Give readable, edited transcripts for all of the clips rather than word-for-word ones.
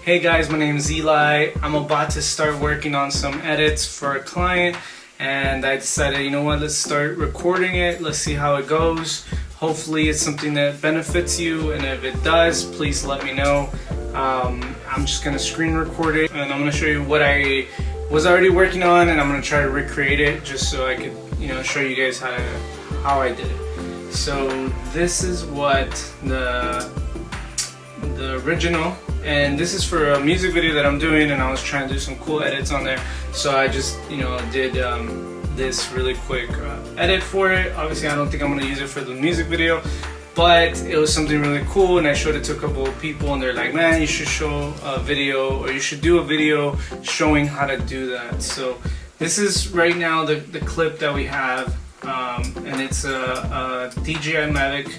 Hey guys, my name is Eli. I'm about to start working on some edits for a client, and I decided, you know what, let's start recording it. Let's see how it goes. Hopefully it's something that benefits you, and if it does, please let me know. I'm just gonna screen record it, and I'm gonna show you what I was already working on, and I'm gonna try to recreate it just so I could, show you guys how I did it. So this is what the original, and this is for a music video that I'm doing, and I was trying to do some cool edits on there. So I just did this really quick edit for it. Obviously I don't think I'm gonna use it for the music video, but it was something really cool, and I showed it to a couple of people, and they're like, man, you should show a video, or you should do a video showing how to do that. So this is right now the clip that we have, and it's a DJI Mavic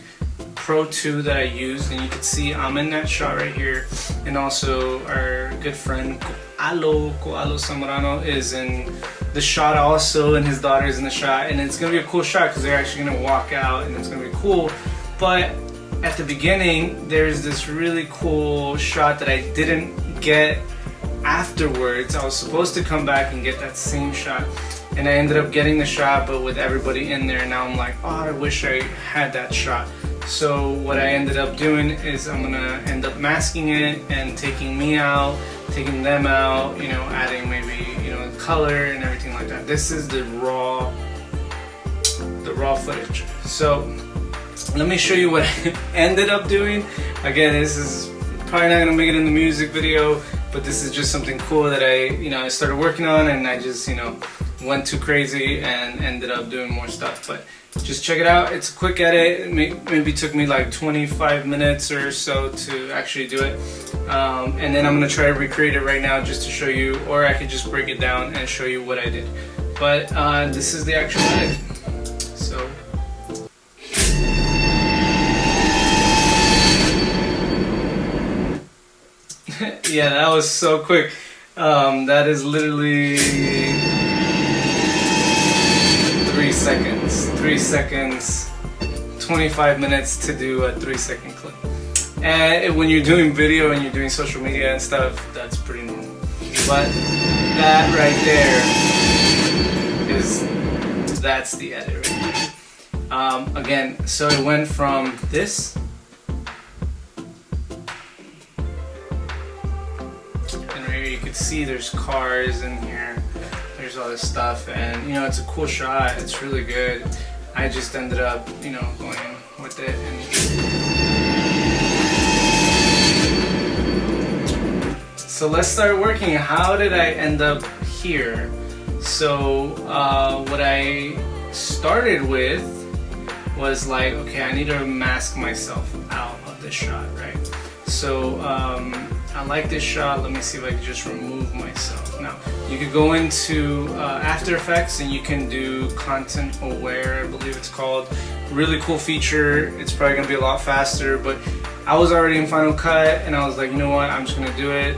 Pro 2 that I used, and you can see I'm in that shot right here, and also our good friend Koalo Zamorano is in the shot also, and his daughter is in the shot, and it's gonna be a cool shot because they're actually gonna walk out, and it's gonna be cool. But at the beginning, there's this really cool shot that I didn't get afterwards. I was supposed to come back and get that same shot, and I ended up getting the shot, but with everybody in there. Now I'm like, oh, I wish I had that shot. So what I ended up doing is I'm gonna end up masking it and taking me out, taking them out, adding maybe color and everything like that. This is the raw footage. So let me show you what I ended up doing. Again, this is probably not gonna make it in the music video, but this is just something cool that I started working on, and I just went too crazy and ended up doing more stuff. But just check it out. It's a quick edit. It maybe took me like 25 minutes or so to actually do it, and then I'm gonna try to recreate it right now just to show you, or I could just break it down and show you what I did. But this is the actual edit. So yeah, that was so quick. That is literally 3 seconds, 25 minutes to do a 3-second clip. And when you're doing video and you're doing social media and stuff, that's pretty normal. But that right there that's the edit right there. Again, so it went from this, and right here you can see there's cars in here. There's all this stuff, and it's a cool shot. It's really good. I just ended up going with it. And so let's start working. How did I end up here? So what I started with was like, okay, I need to mask myself out of this shot, right? So I like this shot. Let me see if I can just remove myself. Now, you could go into After Effects, and you can do Content Aware, I believe it's called. Really cool feature. It's probably gonna be a lot faster, but I was already in Final Cut, and I was like, you know what, I'm just gonna do it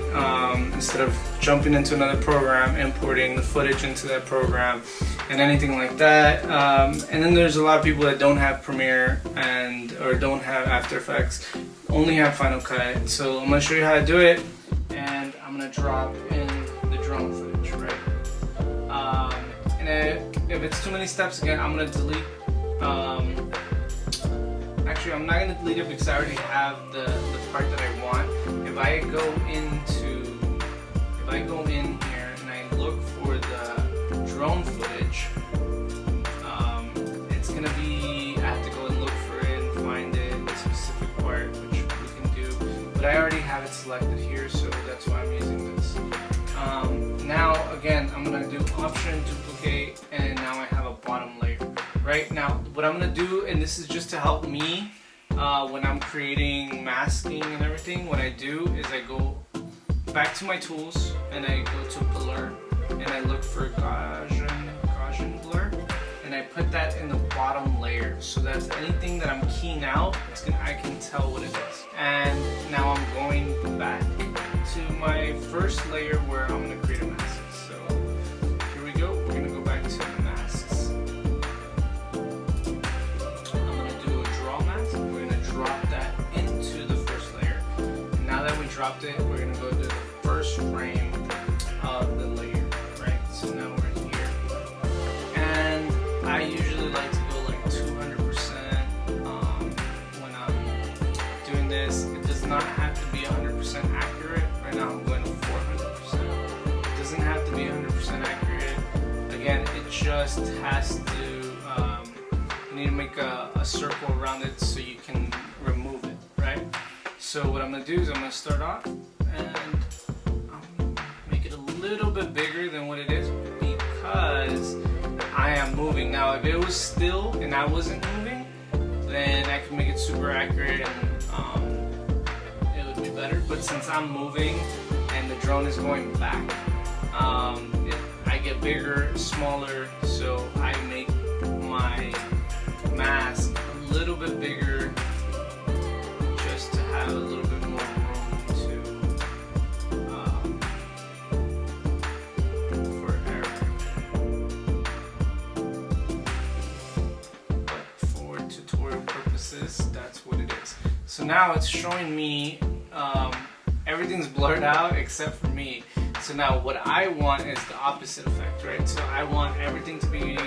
instead of jumping into another program, importing the footage into that program and anything like that. And then there's a lot of people that don't have Premiere or don't have After Effects, only have Final Cut. So I'm gonna show you how to do it, and I'm gonna drop in the drone footage, right? And if it's too many steps, again, I'm gonna delete. Actually, I'm not gonna delete it because I already have the part that I want. If I go in here and I look for the drone footage, it's gonna be, I have to go and look for it and find it, the specific part, which we can do. But I already have it selected here, so that's why I'm using this. Now, again, I'm gonna do Option, Duplicate, and now I have a bottom layer. Right now, what I'm gonna do, and this is just to help me when I'm creating masking and everything, what I do is I go back to my tools, and I go to Blur, and I look for Gaussian Blur, and I put that in the bottom layer, so that anything that I'm keying out, I can tell what it is. And now I'm going back to my first layer where I'm gonna create a mask. So here we go. We're gonna go back to masks. I'm gonna do a draw mask. We're gonna drop that into the first layer. And now that we dropped it, we're gonna go to the first frame of the layer, right? So now we're here, and I usually like to go like 200% when I'm doing this. It does not have to be 100% accurate. Right now I'm going to 400%. It doesn't have to be 100% accurate. Again, it just has to, you need to make a circle around it so you can remove it, right? So what I'm going to do is I'm going to start off and make it a little bit bigger than what it is because I am moving. Now if it was still and I wasn't moving, then I could make it super accurate and it would be better. But since I'm moving and the drone is going back, I get bigger, smaller, so I make my mask a little bit bigger just to have a little bit more room for error. But for tutorial purposes, that's what it is. So now it's showing me everything's blurred out except for me. So now what I want is the opposite effect, right? So I want everything to be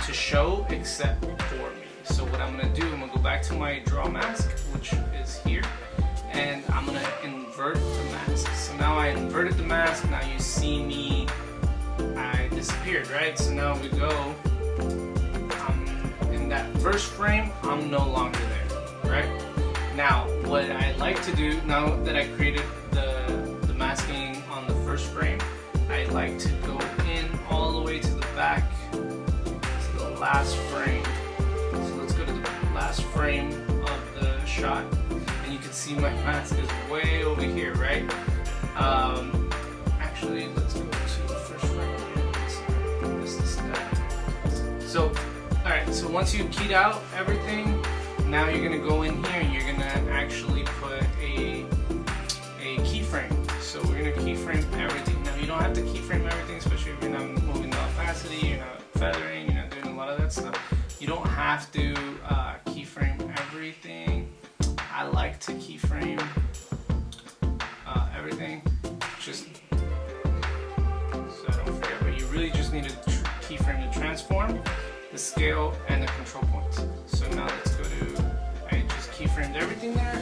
to show except for me. So what I'm gonna do, I'm gonna go back to my draw mask, which is here, and I'm gonna invert the mask. So now I inverted the mask. Now you see me, I disappeared, right? So now we go, in that first frame, I'm no longer there, right? Now what I like to do, now that I created the masking on the first frame, I like to go in all the way to the back to the last frame. So let's go to the last frame of the shot, and you can see my mask is way over here, right? Actually, let's go to the first frame again. Sorry, I missed the step. So, alright, so once you keyed out everything, now you're gonna go in here and you're gonna actually put a keyframe. So we're gonna keyframe everything. Now you don't have to keyframe everything, especially if you're not moving the opacity, you're not feathering, you're not doing a lot of that stuff. You don't have to keyframe everything. I like to keyframe everything, just so I don't forget. But you really just need to keyframe the transform, the scale, and the control points. So now let's go to, I just keyframed everything there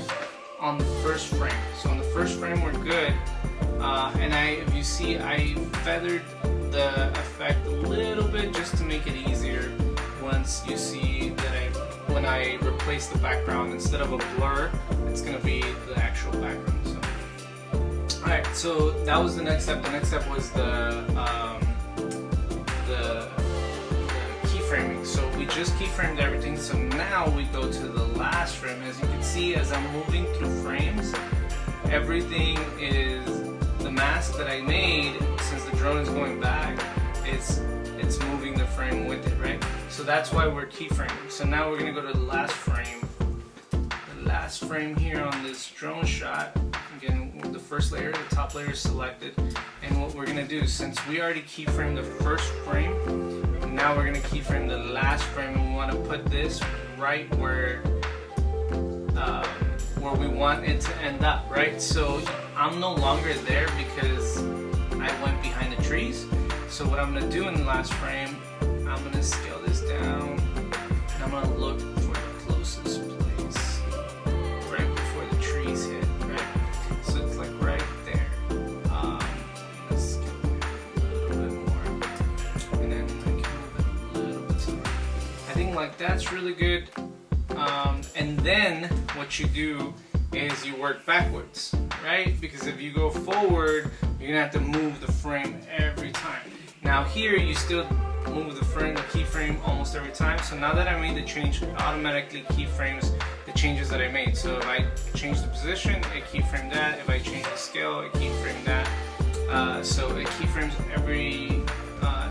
on the first frame. So on the first frame we're good, and if you see, I feathered the effect a little bit just to make it easier. Once you see that when I replace the background, instead of a blur, it's gonna be the actual background. So, all right, so that was the next step. The next step was the keyframing. So we just keyframed everything. So now we go to the last frame. As you can see, as I'm moving through frames, everything is the mask that I made. Since the drone is going back, it's moving the frame with it, right? So that's why we're keyframing. So now we're gonna go to the last frame. The last frame here on this drone shot. Again, the first layer, the top layer is selected. And what we're gonna do, since we already keyframed the first frame, now we're gonna keyframe the last frame, and we want to put this right where we want it to end up, right? So I'm no longer there because I went behind the trees. So what I'm gonna do in the last frame, I'm gonna scale this down, and I'm gonna look for the closest place, right before the trees hit, right? So it's like right there. Let's scale it a little bit more, and then I can move it a little bit to the right. I think like that's really good. And then what you do is you work backwards, right? Because if you go forward, you're gonna have to move the frame every time. Now here, you still move the frame, the keyframe almost every time. So now that I made the change, it automatically keyframes the changes that I made. So if I change the position, it keyframed that. If I change the scale, it keyframed that. So it keyframes every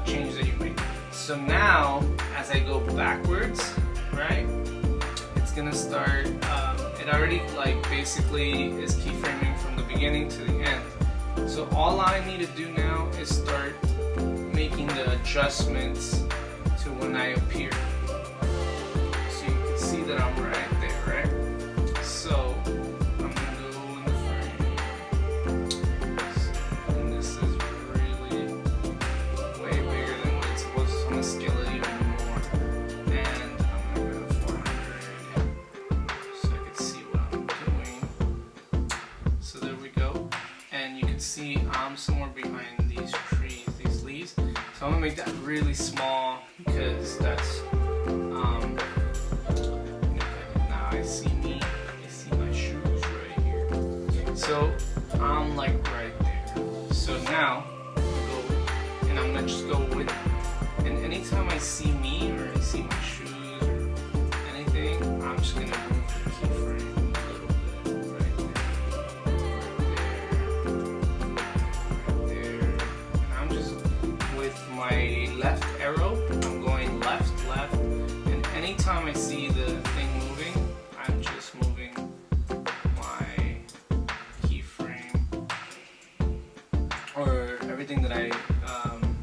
change that you make. So now, as I go backwards, right, it's gonna start, it already like basically is keyframing from the beginning to the end. So all I need to do now is start making the adjustments to when I appear. So you can see that I'm right there, right? So I'm gonna go in the frame, somewhere behind these trees, these leaves. So I'm gonna make that really small because that's now I see me, I see my shoes right here. So I'm like right there. So now go, and I'm gonna just go with, and anytime I see me or I see my shoes or anything, I'm just gonna move the keyframe a little bit right there, and I'm just with my left arrow, I'm going left, and anytime I see the thing moving, I'm just moving my keyframe or everything that I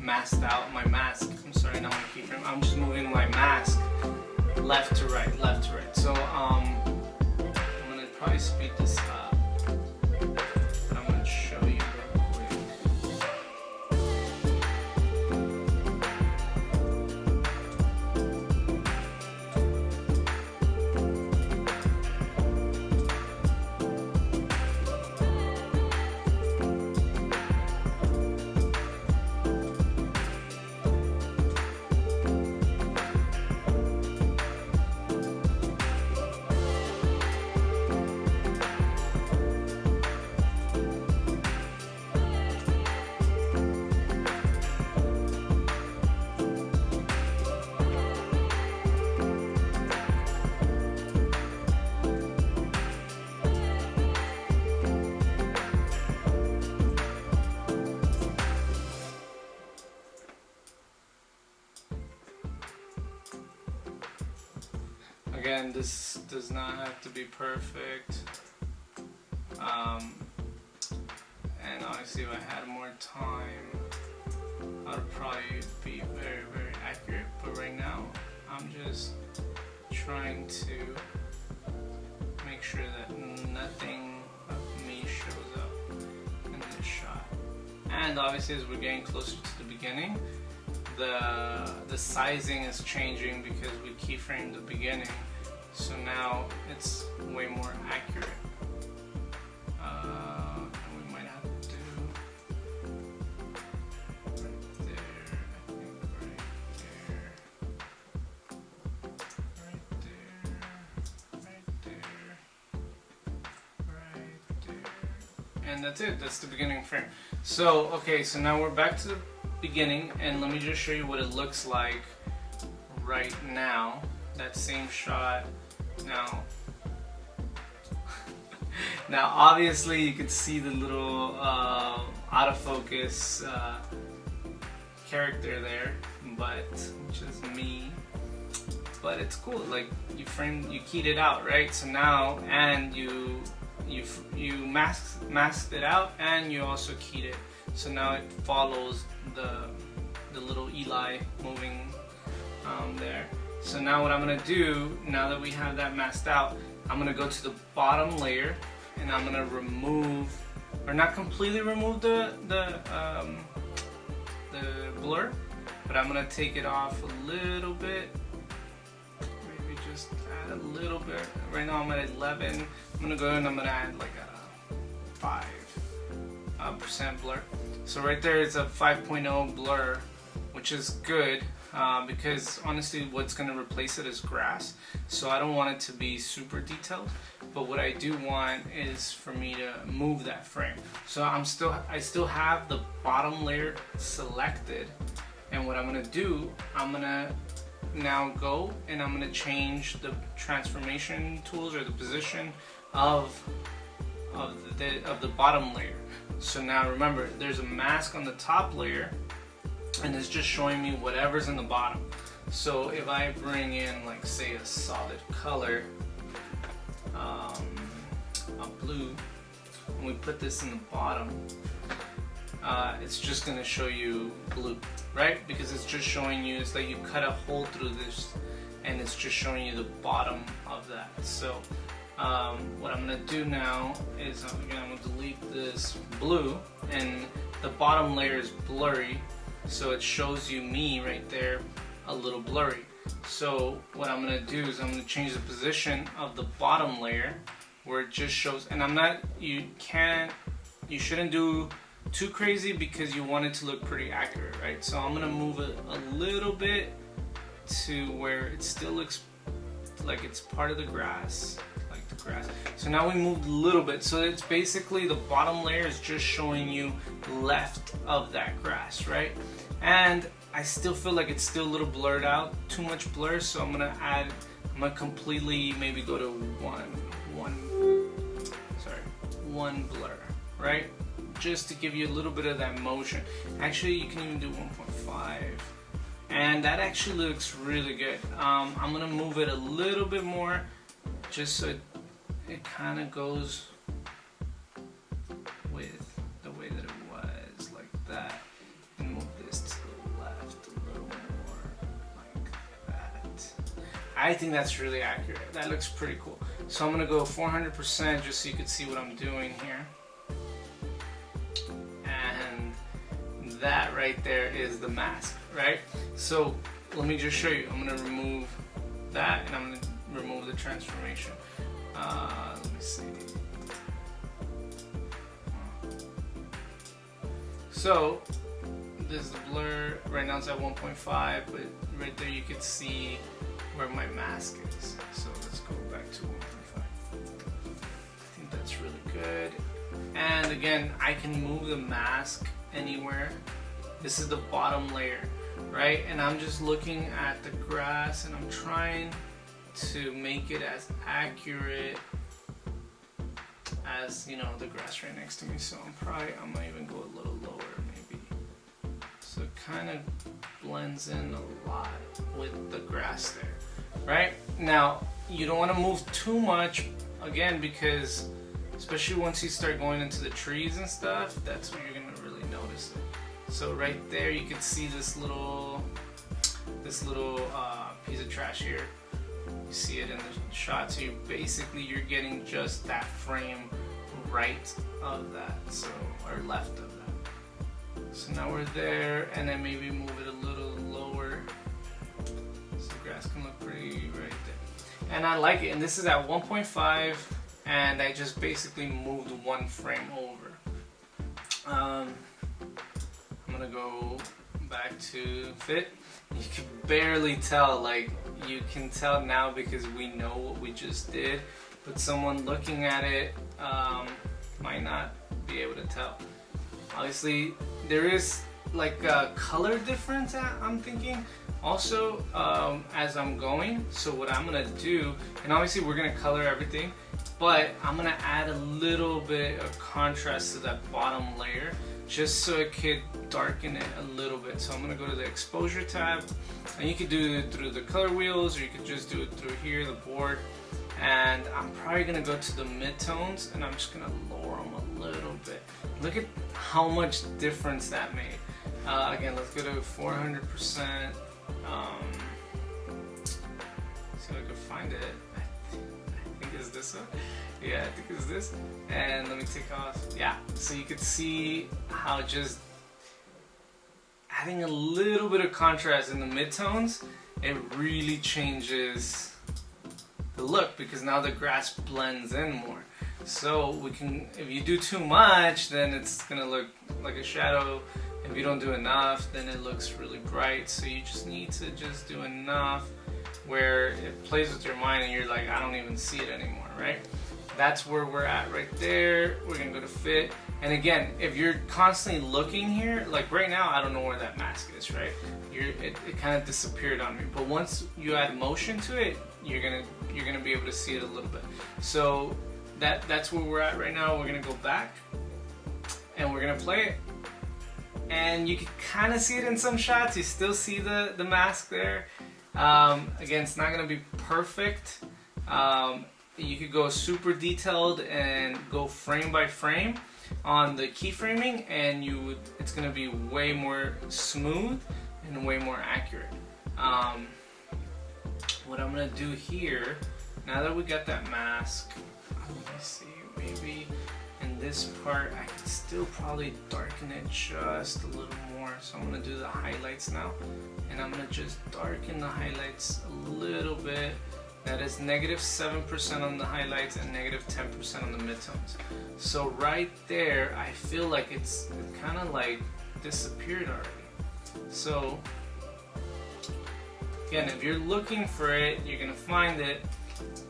masked out, my mask, I'm sorry, not my keyframe, I'm just moving my mask left to right. So I'm gonna probably speed this up, but I'm gonna show you real quick. Again, this does not have to be perfect, and obviously if I had more time, I'd probably be very, very accurate, but right now I'm just trying to make sure that nothing of me shows up in this shot. And obviously as we're getting closer to the beginning, the sizing is changing because we keyframed the beginning, so now it's way more accurate. And we might have to do right there, I think right there, and that's it. That's the beginning frame. So okay, so now we're back to the beginning, and let me just show you what it looks like right now. That same shot. Now obviously you could see the little out of focus character there, but which is me. But it's cool. Like you keyed it out, right? So now, and you masked it out, and you also keyed it. So now it follows the little Eli moving there. So now what I'm gonna do, now that we have that masked out, I'm gonna go to the bottom layer, and I'm gonna remove, or not completely remove the blur, but I'm gonna take it off a little bit. Maybe just add a little bit. Right now I'm at 11. I'm gonna go and I'm gonna add like a 5% blur. So right there it's a 5.0 blur, which is good. Because honestly what's going to replace it is grass, so I don't want it to be super detailed, but what I do want is for me to move that frame. So I still have the bottom layer selected, and what I'm going to do, I'm going to now go and I'm going to change the transformation tools or the position of the bottom layer. So now remember, there's a mask on the top layer, and it's just showing me whatever's in the bottom. So if I bring in, like, say a solid color, a blue, and we put this in the bottom, it's just going to show you blue, right? Because it's just showing you, it's like you cut a hole through this, and it's just showing you the bottom of that. So what I'm going to do now is, again, I'm going to delete this blue, and the bottom layer is blurry. So it shows you me right there a little blurry. So what I'm going to do is I'm going to change the position of the bottom layer where it just shows, and you shouldn't do too crazy because you want it to look pretty accurate, right? So I'm gonna move it a little bit to where it still looks like it's part of the grass, like the grass. So now we moved a little bit, so it's basically the bottom layer is just showing you left of that grass, right? And I still feel like it's still a little blurred out, too much blur, so I'm gonna completely maybe go to one blur, right? Just to give you a little bit of that motion. Actually, you can even do 1.5. And that actually looks really good. I'm gonna move it a little bit more, just so it kind of goes with the way that it was, like that. And move this to the left a little more, like that. I think that's really accurate. That looks pretty cool. So I'm gonna go 400% just so you can see what I'm doing here. And that right there is the mask, right? So let me just show you. I'm gonna remove that and I'm gonna remove the transformation. Let me see. So this is the blur. Right now it's at 1.5, but right there you can see where my mask is. So let's go back to 1.5. I think that's really good. And again, I can move the mask anywhere. This is the bottom layer, right? And I'm just looking at the grass and I'm trying to make it as accurate as, you know, the grass right next to me. So I might even go a little lower maybe. So it kind of blends in a lot with the grass there, right? Now, you don't want to move too much, again, because especially once you start going into the trees and stuff, that's when you're gonna really notice it. So right there, you can see this little piece of trash here. You see it in the shot. So you're getting just that frame right of that, so or left of that. So now we're there, and then maybe move it a little lower, so the grass can look pretty right there. And I like it. And this is at 1.5. And I just basically moved one frame over. I'm gonna go back to fit. You can barely tell, like you can tell now because we know what we just did, but someone looking at it might not be able to tell. Obviously, there is like a color difference, I'm thinking. Also, as I'm going, so what I'm gonna do, and obviously we're gonna color everything, but I'm gonna add a little bit of contrast to that bottom layer just so it could darken it a little bit. So I'm gonna go to the exposure tab, and you could do it through the color wheels, or you could just do it through here, the board. And I'm probably gonna go to the midtones, and I'm just gonna lower them a little bit. Look at how much difference that made. Again, let's go to 400%. See if I can find it. I think it's this one. Yeah, I think it's this. And let me take off. Yeah, so you can see how just adding a little bit of contrast in the midtones, it really changes the look, because now the grass blends in more. So we can, if you do too much, then it's gonna look like a shadow. If you don't do enough, then it looks really bright. So you just need to just do enough where it plays with your mind and you're like, I don't even see it anymore, right? That's where we're at right there. We're gonna go to fit. And again, if you're constantly looking here, like right now, I don't know where that mask is, right? It kind of disappeared on me. But once you add motion to it, you're gonna be able to see it a little bit. So that's where we're at right now. We're gonna go back and we're gonna play it. And you can kind of see it in some shots. You still see the mask there. Again, it's not gonna be perfect. You could go super detailed and go frame by frame on the keyframing, and it's gonna be way more smooth and way more accurate. What I'm gonna do here, now that we got that mask, let me see, maybe in this part I can still probably darken it just a little more. So I'm gonna do the highlights now, and I'm gonna just darken the highlights a little bit, That is -7% on the highlights and -10% on the midtones. So right there, I feel like it kind of like disappeared already. So again, if you're looking for it, you're gonna find it.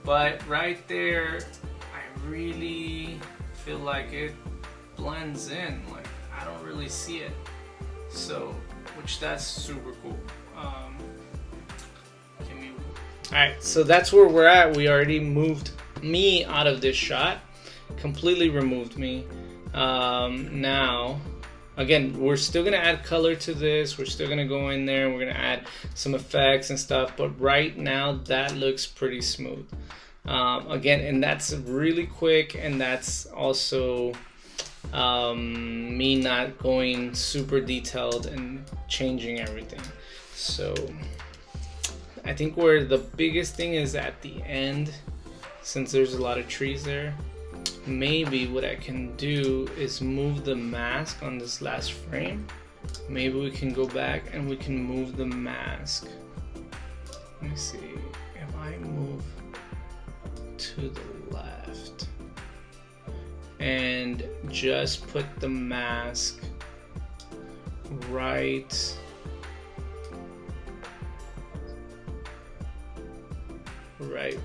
But right there, I really feel like it blends in. Like I don't really see it. So, which that's super cool. Alright, so that's where we're at. We already moved me out of this shot. Completely removed me. Now, again, we're still going to add color to this. We're still going to go in there. We're going to add some effects and stuff. But right now, that looks pretty smooth. Again, and that's really quick. And that's also me not going super detailed and changing everything. So I think where the biggest thing is at the end, since there's a lot of trees there, maybe what I can do is move the mask on this last frame. Maybe we can go back and we can move the mask. Let me see, if I move to the left and just put the mask right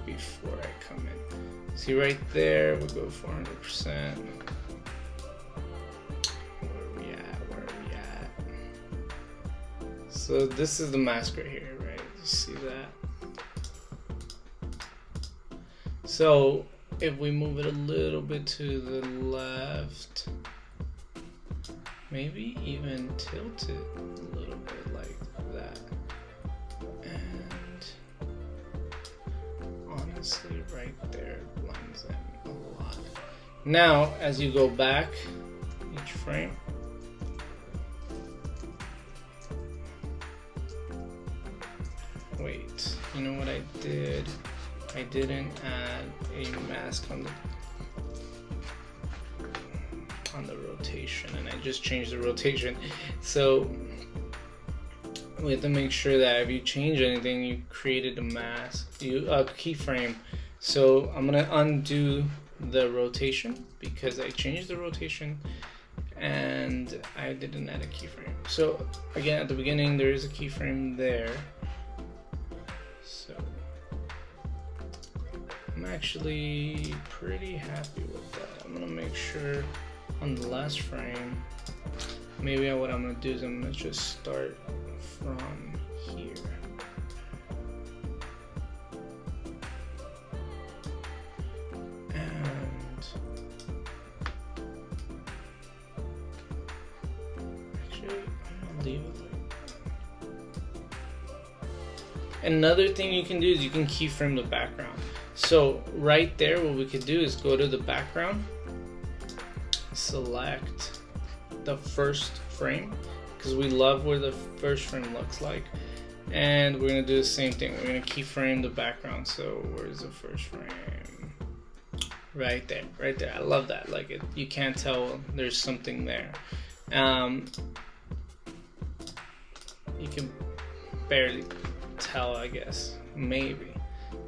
before I come in. See right there, we'll go 400%. Where are we at? So this is the mask right here, right? You see that? So if we move it a little bit to the left, maybe even tilt it a little bit like that. And honestly, right there blends in a lot. Now, as you go back each frame, wait, you know what I did? I didn't add a mask on the rotation, and I just changed the rotation. So we have to make sure that if you change anything, you created a mask, keyframe. So I'm gonna undo the rotation because I changed the rotation and I didn't add a keyframe. So again, at the beginning there is a keyframe there. So I'm actually pretty happy with that. I'm gonna make sure on the last frame, maybe what I'm gonna do is I'm gonna just start from here. And actually, I'm gonna leave it like that. Another thing you can do is you can keyframe the background. So right there, what we could do is go to the background, select the first frame, because we love where the first frame looks like, and we're gonna do the same thing. We're gonna keyframe the background. So where's the first frame? Right there, right there. I love that. Like it, you can't tell there's something there. You can barely tell, I guess, maybe.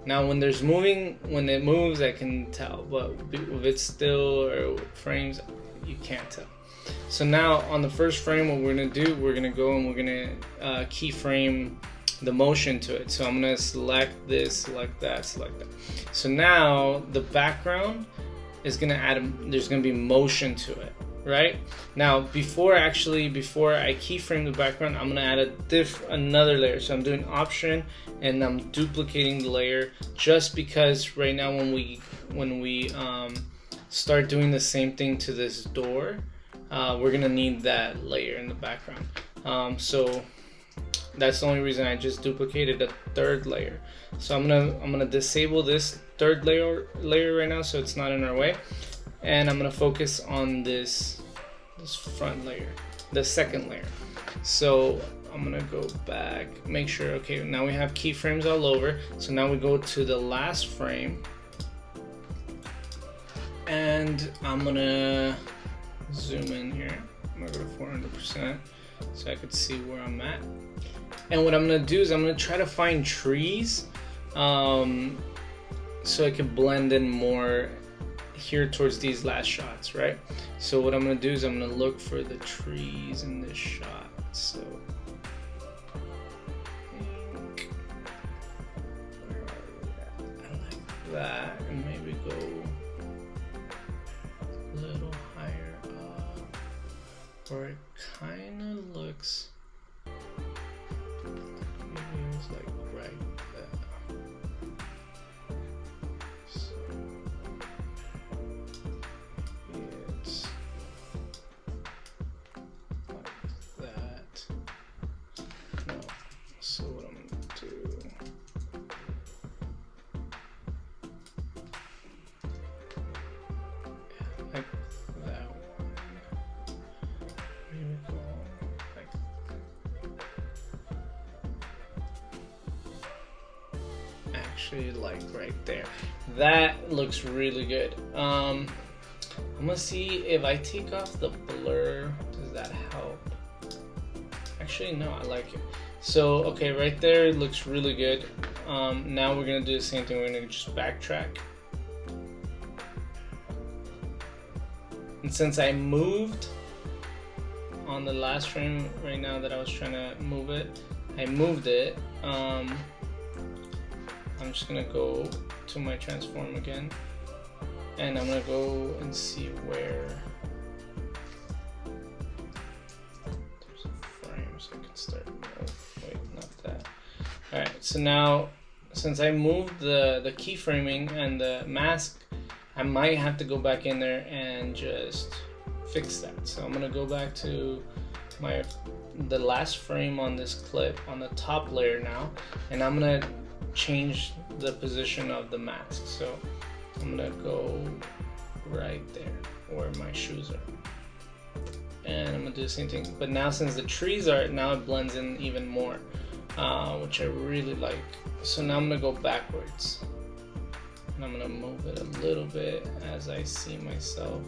Now when it moves, I can tell, but if it's still or frames, you can't tell. So now on the first frame, what we're gonna do, we're gonna go and we're gonna keyframe the motion to it. So I'm gonna select this, select that, select that. So now the background is gonna there's gonna be motion to it, right? Now before I keyframe the background, I'm gonna add another layer. So I'm doing Option and I'm duplicating the layer, just because right now when we start doing the same thing to this door, we're gonna need that layer in the background. So that's the only reason I just duplicated a third layer. So I'm gonna disable this third layer right now, so it's not in our way, and I'm gonna focus on this front layer, the second layer. So I'm gonna go back, make sure, okay, now we have keyframes all over. So now we go to the last frame, and I'm gonna zoom in here. I'm gonna go to 400% so I could see where I'm at. And what I'm gonna do is I'm gonna try to find trees so I can blend in more here towards these last shots, right? So what I'm gonna do is I'm gonna look for the trees in this shot. So I like that, and maybe go a little higher up, where it kind of looks maybe it's like right there. So what I'm gonna do, like that one, maybe go like, actually like right there. That looks really good. I'm gonna see if I take off the blur, does that help? Actually no, I like it. So, okay, right there it looks really good. Now we're gonna do the same thing. We're gonna just backtrack. And since I moved on the last frame right now that I was trying to move it, I moved it. I'm just gonna go to my transform again, and I'm gonna go and see where there's a frame so I can start. Wait, not that. Alright, so now since I moved the keyframing and the mask, I might have to go back in there and just fix that. So I'm gonna go back to the last frame on this clip on the top layer now, and I'm gonna change the position of the mask. So I'm gonna go right there where my shoes are. And I'm gonna do the same thing, but now since the trees are, now it blends in even more, which I really like. So now I'm gonna go backwards, and I'm gonna move it a little bit as I see myself.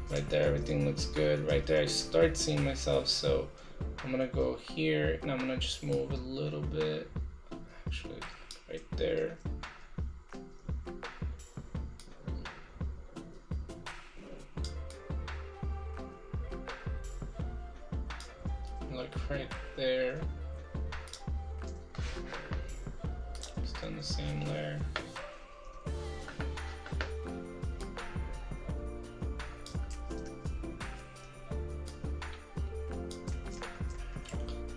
Right there, everything looks good. Right there, I start seeing myself, so I'm gonna go here, and I'm gonna just move a little bit, actually, right there. Like right there. Just on the same layer.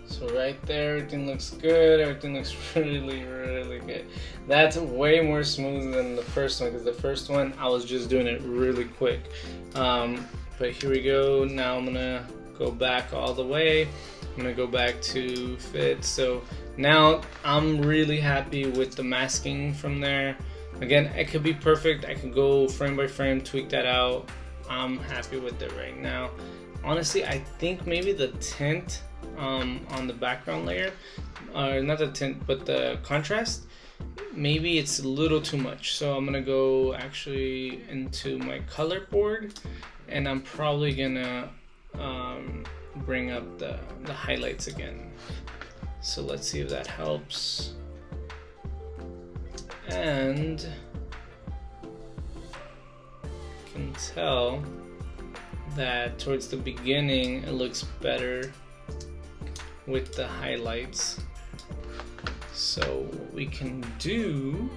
So right there, everything looks good. Everything looks really, really good. That's way more smooth than the first one, because the first one I was just doing it really quick. But here we go. Now I'm gonna go back all the way. I'm gonna go back to fit. So now I'm really happy with the masking from there. Again, it could be perfect. I could go frame by frame, tweak that out. I'm happy with it right now. Honestly, I think maybe the tint on the background layer, or not the tint, but the contrast, maybe it's a little too much. So I'm gonna go actually into my color board, and I'm probably gonna bring up the highlights again. So let's see if that helps. And you can tell that towards the beginning it looks better with the highlights. So what we can do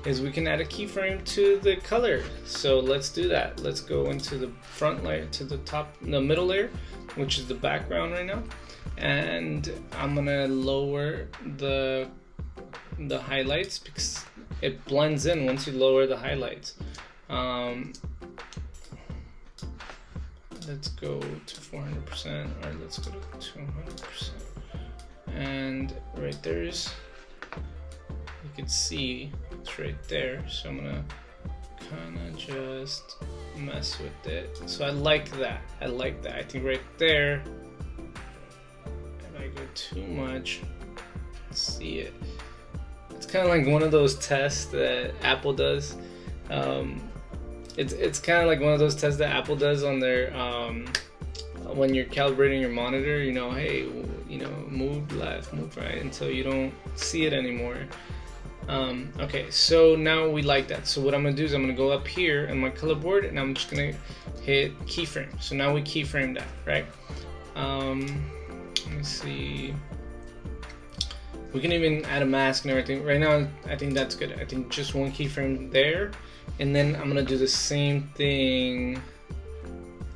is we can add a keyframe to the color. So let's do that. Let's go into the front layer, to the top, the middle layer, which is the background right now, and I'm gonna lower the highlights because it blends in once you lower the highlights. Let's go to 400%, or let's go to 200%. And right there's, you can see it's right there. So I'm gonna kind of just mess with it. So I like that. I like that. I think right there, if I go too much, see it. It's kind of like one of those tests that Apple does. It's kind of like one of those tests that Apple does on their when you're calibrating your monitor. You know, hey, you know, move left, move right until you don't see it anymore. Okay, so now we like that. So what I'm gonna do is I'm gonna go up here in my color board and I'm just gonna hit keyframe. So now we keyframe that, right? Let me see. We can even add a mask and everything. Right now, I think that's good. I think just one keyframe there. And then I'm gonna do the same thing.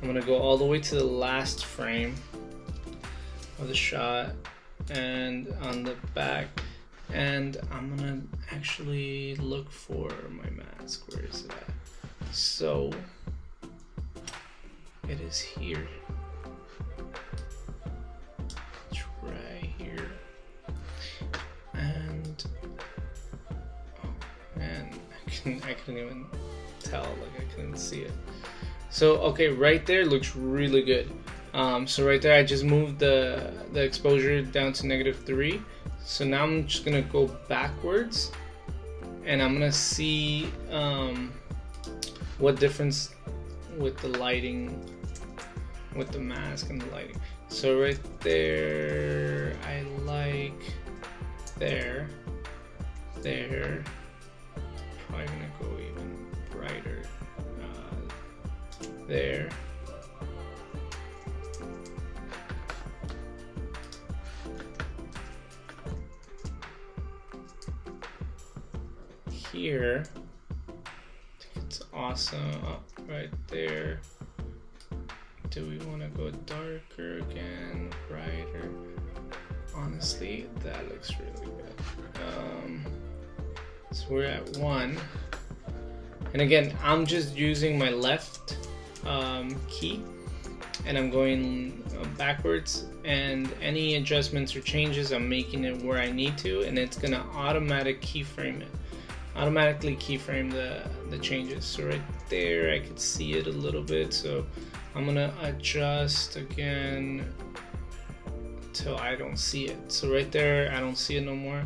I'm gonna go all the way to the last frame of the shot and on the back. And I'm gonna actually look for my mask. Where is it at? So it is here. It's right here. And oh man, I couldn't even tell. Like I couldn't see it. So okay, right there looks really good. So right there, I just moved the exposure down to -3. So now I'm just gonna go backwards, and I'm gonna see what difference with the lighting, with the mask and the lighting. So right there, I like there. Probably gonna go even brighter. There. Here, I think it's awesome. Oh, right there. Do we want to go darker again, brighter? Honestly, that looks really good. So we're at 1, and again, I'm just using my left key, and I'm going backwards, and any adjustments or changes, I'm making it where I need to, and it's gonna automatically keyframe the changes. So right there, I could see it a little bit, so I'm gonna adjust again till I don't see it. So right there, I don't see it no more,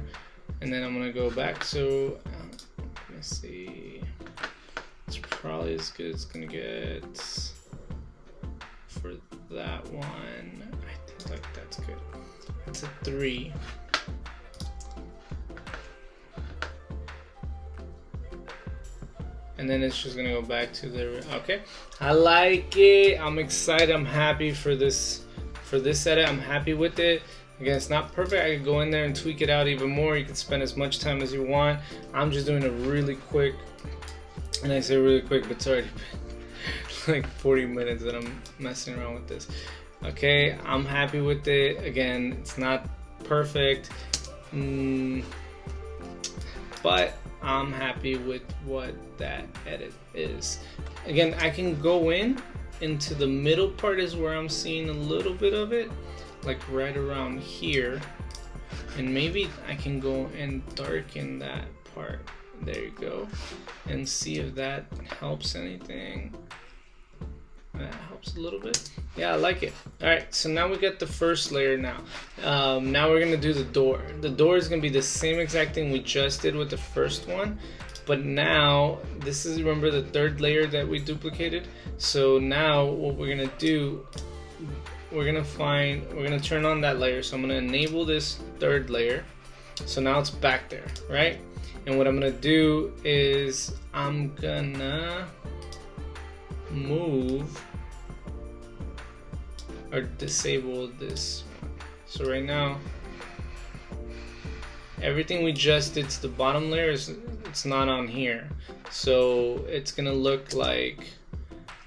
and then I'm gonna go back. So let me see, it's probably as good as it's gonna get for that one. I think like that's good. That's a 3. And then it's just gonna go back to the, okay. I like it. I'm excited. I'm happy for this edit. I'm happy with it. Again, it's not perfect. I could go in there and tweak it out even more. You can spend as much time as you want. I'm just doing it really quick. And I say really quick, but it's already been like 40 minutes that I'm messing around with this. Okay, I'm happy with it. Again, it's not perfect, but I'm happy with what that edit is. Again, I can go into the middle part is where I'm seeing a little bit of it, like right around here, and maybe I can go and darken that part. There you go, and see if that helps anything. That helps a little bit. Yeah, I like it. All right, so now we got the first layer now. Now we're gonna do the door. The door is gonna be the same exact thing we just did with the first one, but now this is, remember, the third layer that we duplicated. So now what we're gonna do, we're gonna turn on that layer. So I'm gonna enable this third layer. So now it's back there, right? And what I'm gonna do is I'm gonna move or disable this one. So right now, everything we just did to the bottom layer it's not on here. So it's gonna look like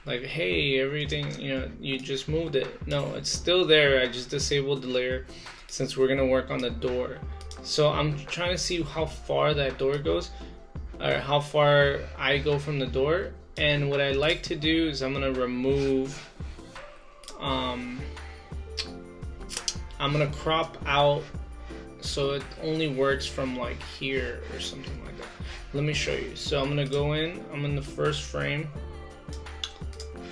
hey, everything, you just moved it. No, it's still there. I just disabled the layer since we're gonna work on the door. So I'm trying to see how far that door goes, or how far I go from the door. And what I like to do is I'm gonna remove, I'm gonna crop out so it only works from like here or something like that. Let me show you. So I'm gonna go I'm in the first frame.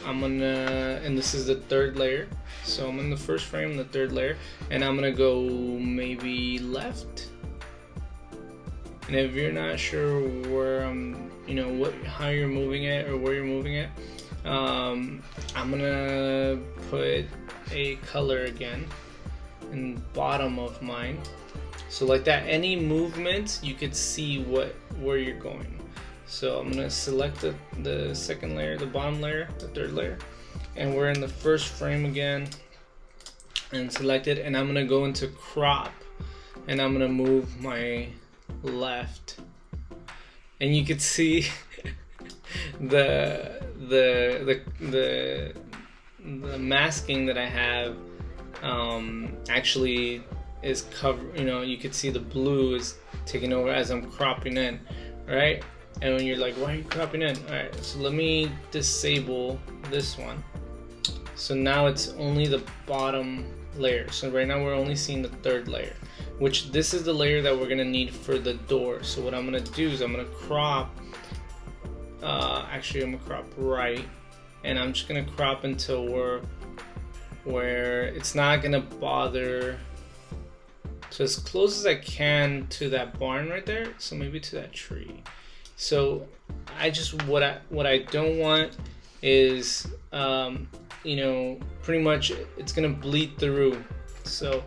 And this is the third layer. So I'm in the first frame, the third layer, and I'm gonna go maybe left. And if you're not sure where how you're moving it or where you're moving it, I'm gonna put a color again in the bottom of mine. So like that, any movement, you could see where you're going. So I'm gonna select the second layer, the bottom layer, the third layer, and we're in the first frame again, and select it, and I'm gonna go into crop, and I'm gonna move my left, and you could see the masking that I have actually is covered. You know, you could see the blue is taking over as I'm cropping in, right? And when you're like, why are you cropping in? All right, so let me disable this one. So now it's only the bottom layer. So right now we're only seeing the third layer, which this is the layer that we're gonna need for the door. So what I'm gonna do is I'm gonna crop, actually I'm gonna crop right, and I'm just gonna crop until where it's not gonna bother, so as close as I can to that barn right there, so maybe to that tree. So I just, what I don't want is, you know, pretty much it's gonna bleed through. So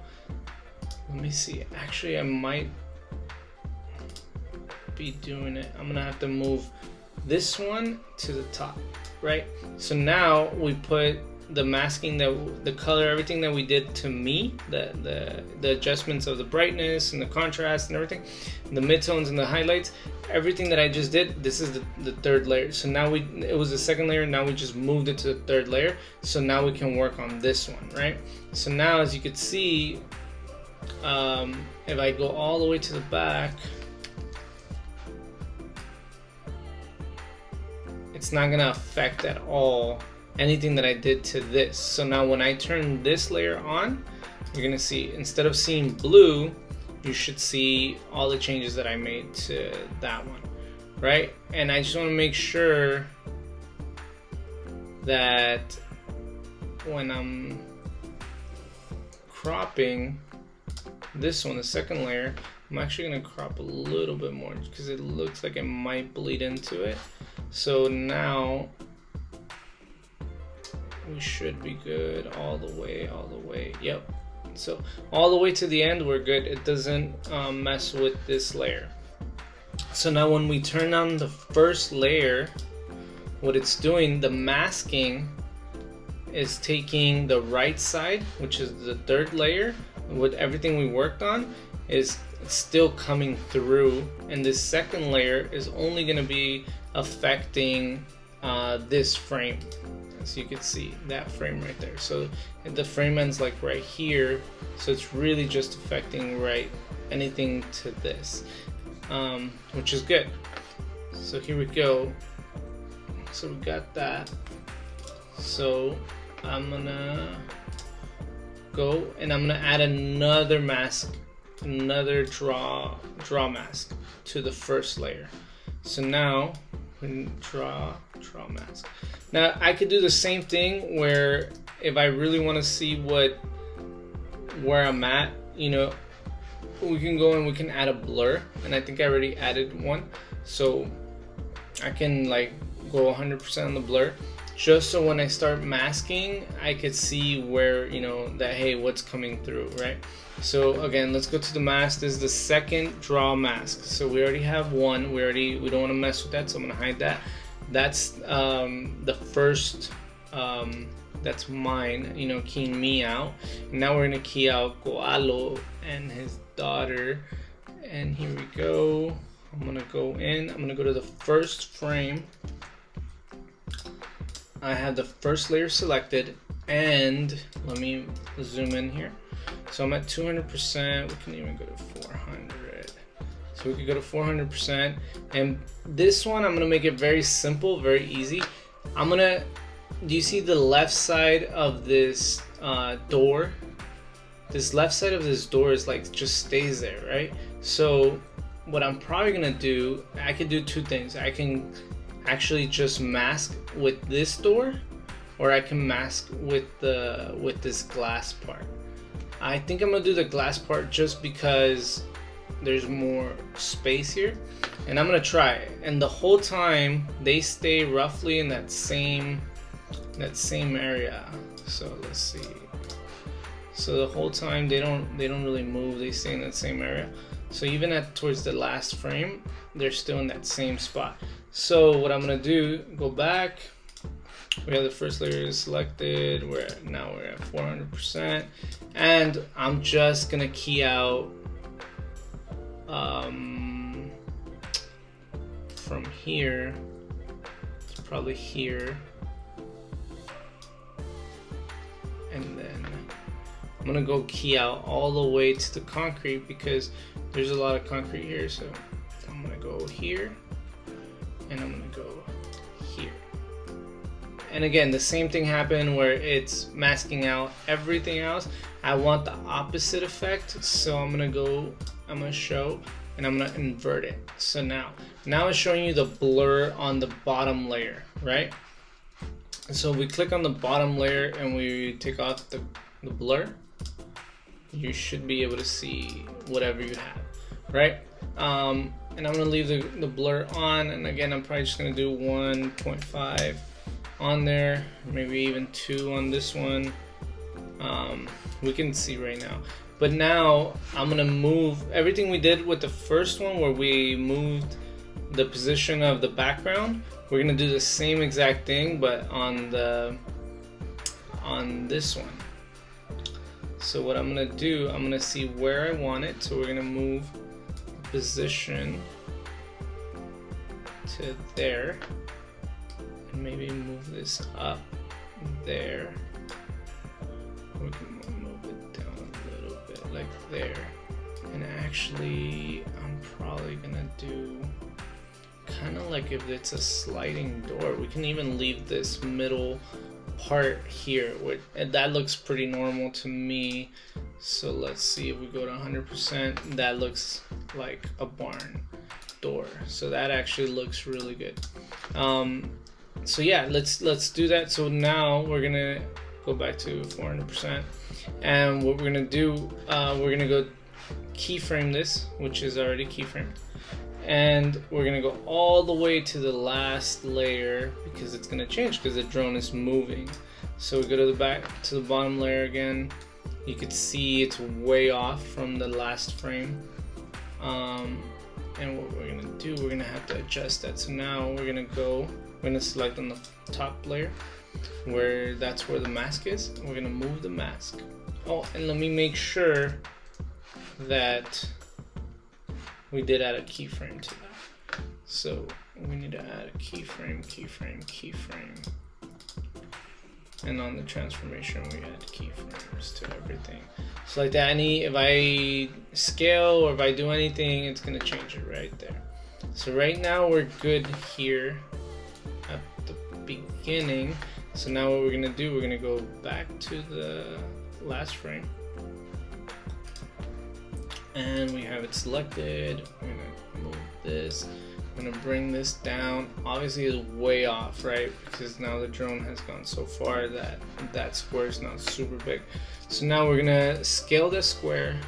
let me see, actually I might be doing it. I'm gonna have to move this one to the top, right? So now we put the masking, the color, everything that we did to me, the adjustments of the brightness and the contrast and everything, the midtones and the highlights, everything that I just did, this is the third layer. So now it was the second layer, now we just moved it to the third layer. So now we can work on this one, right? So now as you can see, if I go all the way to the back, it's not gonna affect at all anything that I did to this. So now when I turn this layer on, you're gonna see, instead of seeing blue, you should see all the changes that I made to that one, right? And I just wanna make sure that when I'm cropping this one, the second layer, I'm actually gonna crop a little bit more because it looks like it might bleed into it. So now we should be good all the way. Yep. So all the way to the end, we're good. It doesn't mess with this layer. So now when we turn on the first layer, what it's doing, the masking is taking the right side, which is the third layer, with everything we worked on, is still coming through, and this second layer is only going to be affecting this frame. So you can see that frame right there. So the frame ends like right here, so it's really just affecting right anything to this, which is good. So here we go. So we got that. So I'm gonna go and I'm gonna add another mask, another draw mask to the first layer. So now we can draw mask. Now I could do the same thing where if I really want to see where I'm at, you know, we can go and we can add a blur, and I think I already added one, so I can like go 100% on the blur, just so when I start masking I could see where, you know, that hey, what's coming through, right? So again, let's go to the mask. This is the second draw mask. So we already have one. We don't want to mess with that, so I'm gonna hide that. That's the first, that's mine, you know, keying me out. Now we're gonna key out Koalo and his daughter, and here we go. I'm gonna go in, I'm gonna go to the first frame. I have the first layer selected, and let me zoom in here. So I'm at 200%, we can even go to 400. So we could go to 400%, and this one I'm gonna make it very simple, very easy. Do you see the left side of this door? This left side of this door is like, just stays there, right? So what I'm probably gonna do, I could do two things. I can actually just mask with this door, or I can mask with this glass part. I think I'm gonna do the glass part just because there's more space here, and I'm gonna try it. And the whole time they stay roughly in that same area. So let's see. So the whole time they don't really move, they stay in that same area. So even at towards the last frame, they're still in that same spot. So what I'm gonna do, go back. We have the first layer selected. Now we're at 400%, and I'm just gonna key out from here. It's probably here, and then I'm gonna go key out all the way to the concrete because there's a lot of concrete here. So I'm gonna go here, and I'm gonna go here. And again, the same thing happened where it's masking out everything else. I want the opposite effect, so I'm gonna show, and I'm gonna invert it. So now it's showing you the blur on the bottom layer, right? So we click on the bottom layer and we take off the blur. You should be able to see whatever you have, right? And I'm gonna leave the blur on, and again, I'm probably just gonna do 1.5 on there, maybe even 2 on this one. We can see right now. But now I'm gonna move everything we did with the first one where we moved the position of the background. We're gonna do the same exact thing, but on this one. So what I'm gonna do, I'm gonna see where I want it. So we're gonna move the position to there, and maybe move this up there. We can move it down a little bit like there. And actually, I'm probably gonna do kind of like if it's a sliding door. We can even leave this middle part here, and that looks pretty normal to me. So let's see if we go to 100%. That looks like a barn door. So that actually looks really good. So yeah, let's do that. So now we're gonna go back to 400%, and what we're gonna do, we're gonna go keyframe this, which is already keyframed, and we're gonna go all the way to the last layer because it's gonna change because the drone is moving. So we go to the bottom layer again. You could see it's way off from the last frame, and what we're gonna do, we're gonna have to adjust that. So now we're gonna select on the top layer that's where the mask is. We're gonna move the mask. Oh, and let me make sure that we did add a keyframe to that. So we need to add a keyframe. And on the transformation, we add keyframes to everything. So like that, if I scale or if I do anything, it's gonna change it right there. So right now we're good here at the beginning. So now what we're gonna do, we're gonna go back to the last frame. And we have it selected. We're gonna move this. I'm gonna bring this down. Obviously it's way off, right? Because now the drone has gone so far that that square is now super big. So now we're gonna scale the square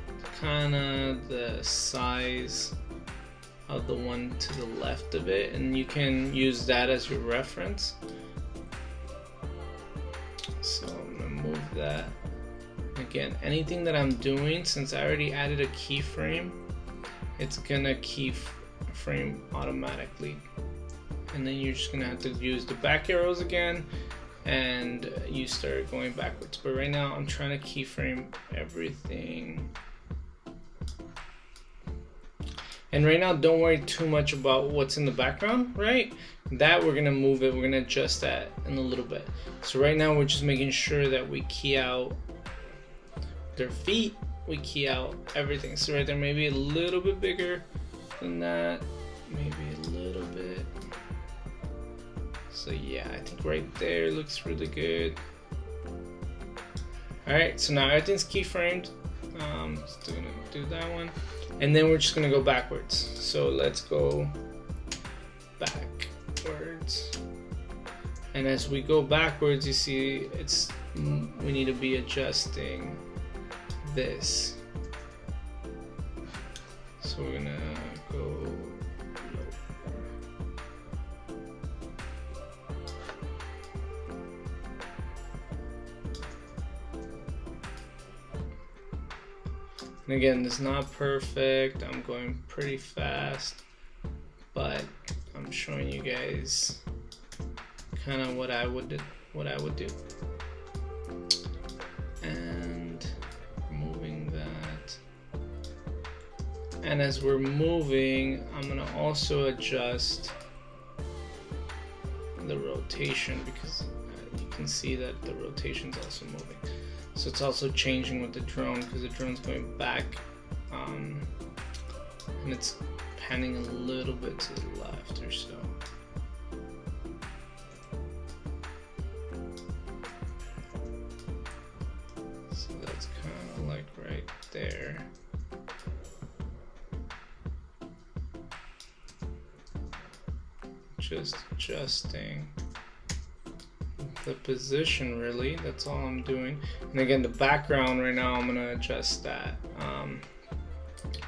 to kind of the size of the one to the left of it, and you can use that as your reference. So I'm gonna move that. Again, anything that I'm doing, since I already added a keyframe, it's gonna keyframe automatically. And then you're just gonna have to use the back arrows again, and you start going backwards. But right now I'm trying to keyframe everything. And right now, don't worry too much about what's in the background, right? That we're gonna move it, we're gonna adjust that in a little bit. So right now we're just making sure that we key out their feet, we key out everything. So right there, maybe a little bit bigger than that, maybe a little bit. So yeah, I think right there looks really good. All right, so now everything's keyframed. Still gonna do that one. And then we're just gonna go backwards. So let's go backwards. And as we go backwards, you see we need to be adjusting this. So we're gonna go lower. And again, it's not perfect. I'm going pretty fast, but I'm showing you guys kind of what I would do. And moving that. And as we're moving, I'm gonna also adjust the rotation, because you can see that the rotation is also moving. So it's also changing with the drone, because the drone's going back, and it's panning a little bit to the left or so. So that's kind of like right there. Just adjusting the position, really. That's all I'm doing. And again, the background right now, I'm gonna adjust that.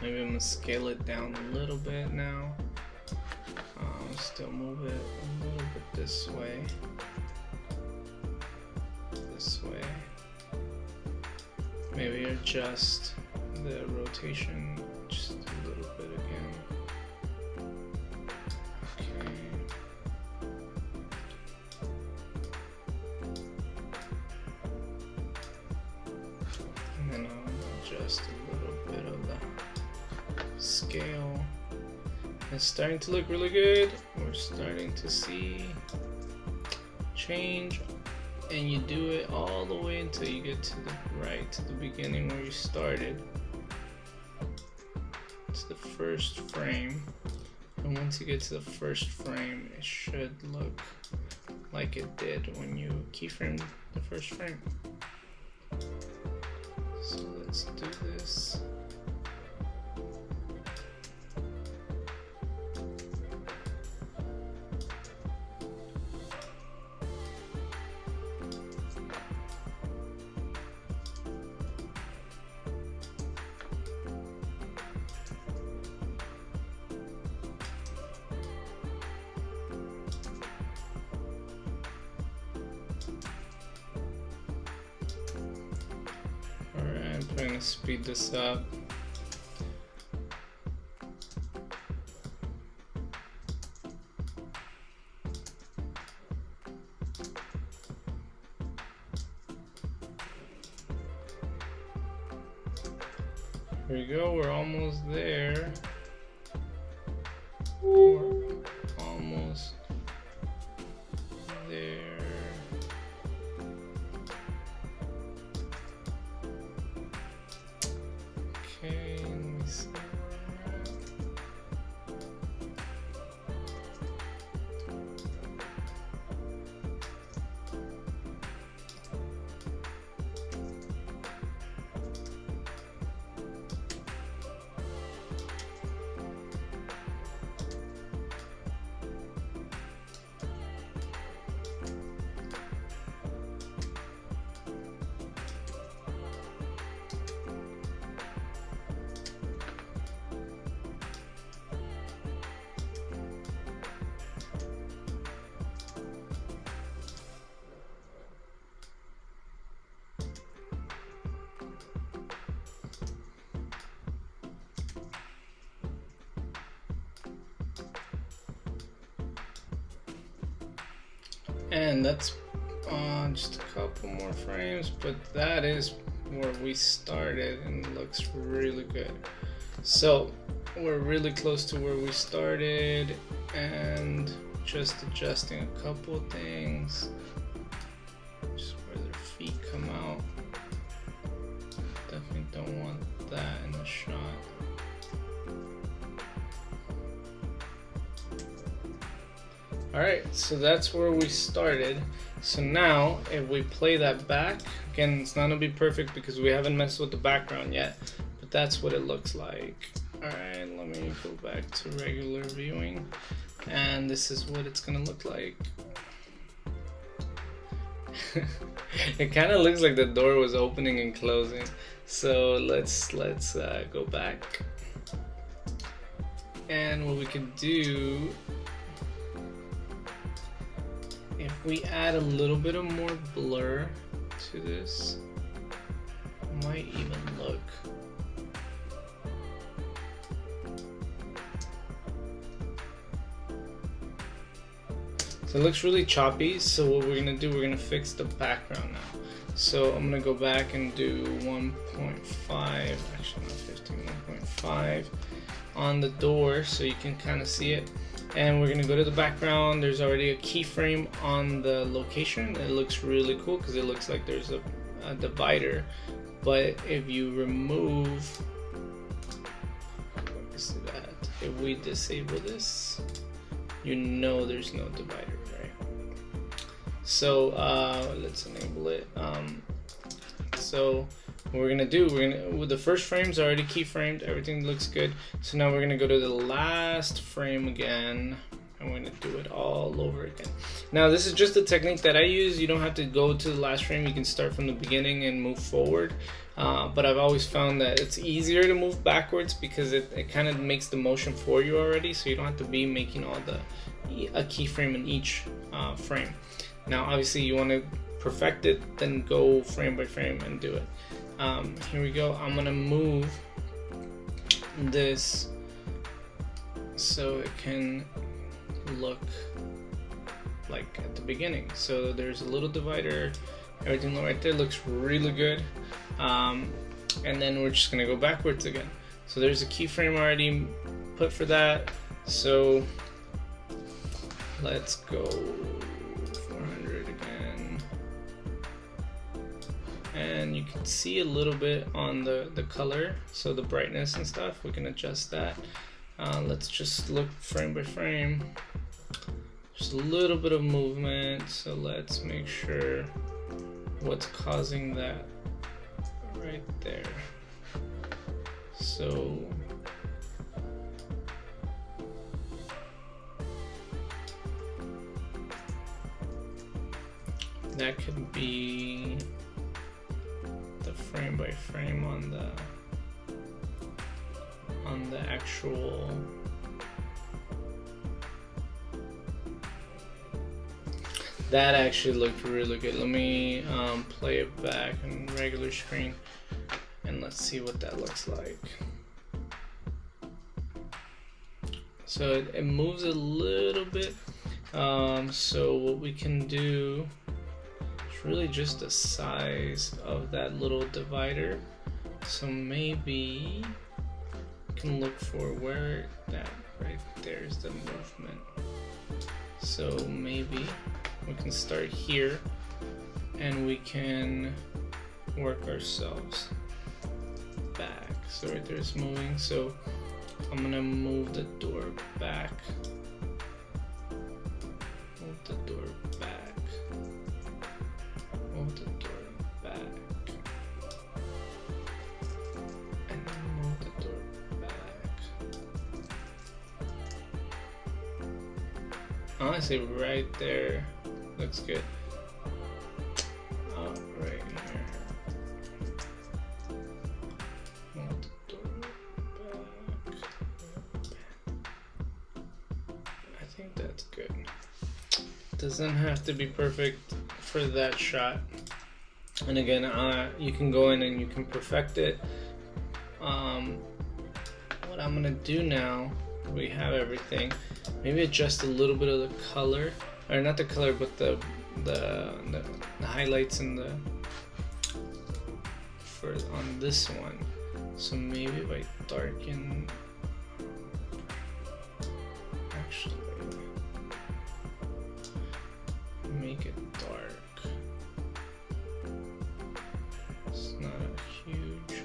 Maybe I'm gonna scale it down a little bit now. Still move it a little bit this way. Maybe adjust the rotation just a little bit again. And then I'll adjust a little bit of the scale. It's starting to look really good. We're starting to see change, and you do it all the way until you get to the right, to the beginning where you started. It's the first frame, and once you get to the first frame, it should look like it did when you keyframed the first frame. So let's do this. I'm trying to speed this up. Here we go, we're almost there. We're almost there. Okay, let me see. And that's just a couple more frames, but that is where we started and it looks really good. So we're really close to where we started, and just adjusting a couple of things, just where their feet come out. Definitely don't want that in the shot. Alright, so that's where we started. So now, if we play that back, again, it's not gonna be perfect because we haven't messed with the background yet, but that's what it looks like. Alright, let me go back to regular viewing, and this is what it's gonna look like. It kind of looks like the door was opening and closing. So let's go back. And what we could do, if we add a little bit of more blur to this, it might even look So it looks really choppy. So what we're gonna do, we're gonna fix the background now. So I'm gonna go back and do 1.5, actually not 15, 1.5 on the door so you can kind of see it. And we're gonna go to the background. There's already a keyframe on the location. It looks really cool because it looks like there's a divider. But if you remove, if we disable this, you know there's no divider, right? So let's enable it. So what we're gonna do, with the first frame's already keyframed, everything looks good. So now we're gonna go to the last frame again, and we're gonna do it all over again. Now this is just a technique that I use. You don't have to go to the last frame. You can start from the beginning and move forward. But I've always found that it's easier to move backwards because it kind of makes the motion for you already, so you don't have to be making a keyframe in each frame. Now obviously you want to perfect it, then go frame by frame and do it. Here we go. I'm gonna move this so it can look like at the beginning. So there's a little divider, everything right there looks really good. And then we're just gonna go backwards again. So there's a keyframe already put for that. So let's go 400 again. And you can see a little bit on the color, so the brightness and stuff, we can adjust that. Let's just look frame by frame. Just a little bit of movement, so let's make sure what's causing that right there. So that could be the frame by frame on the actual that actually looked really good. Let me play it back in regular screen and let's see what that looks like. So it moves a little bit. So what we can do is really just the size of that little divider. So maybe we can look for where that right there is the movement. So maybe we can start here and we can work ourselves back. So right there it's moving. So I'm gonna move the door back. Move the door back. Move the door back. And then move the door back. Honestly, right there looks good. Right here. Move the door back. I think that's good. Doesn't have to be perfect for that shot. And again, you can go in and you can perfect it. What I'm gonna do now, we have everything. Maybe adjust a little bit of the color, or not the color, but the highlights and on this one. So maybe if I darken, actually make it dark. It's not a huge.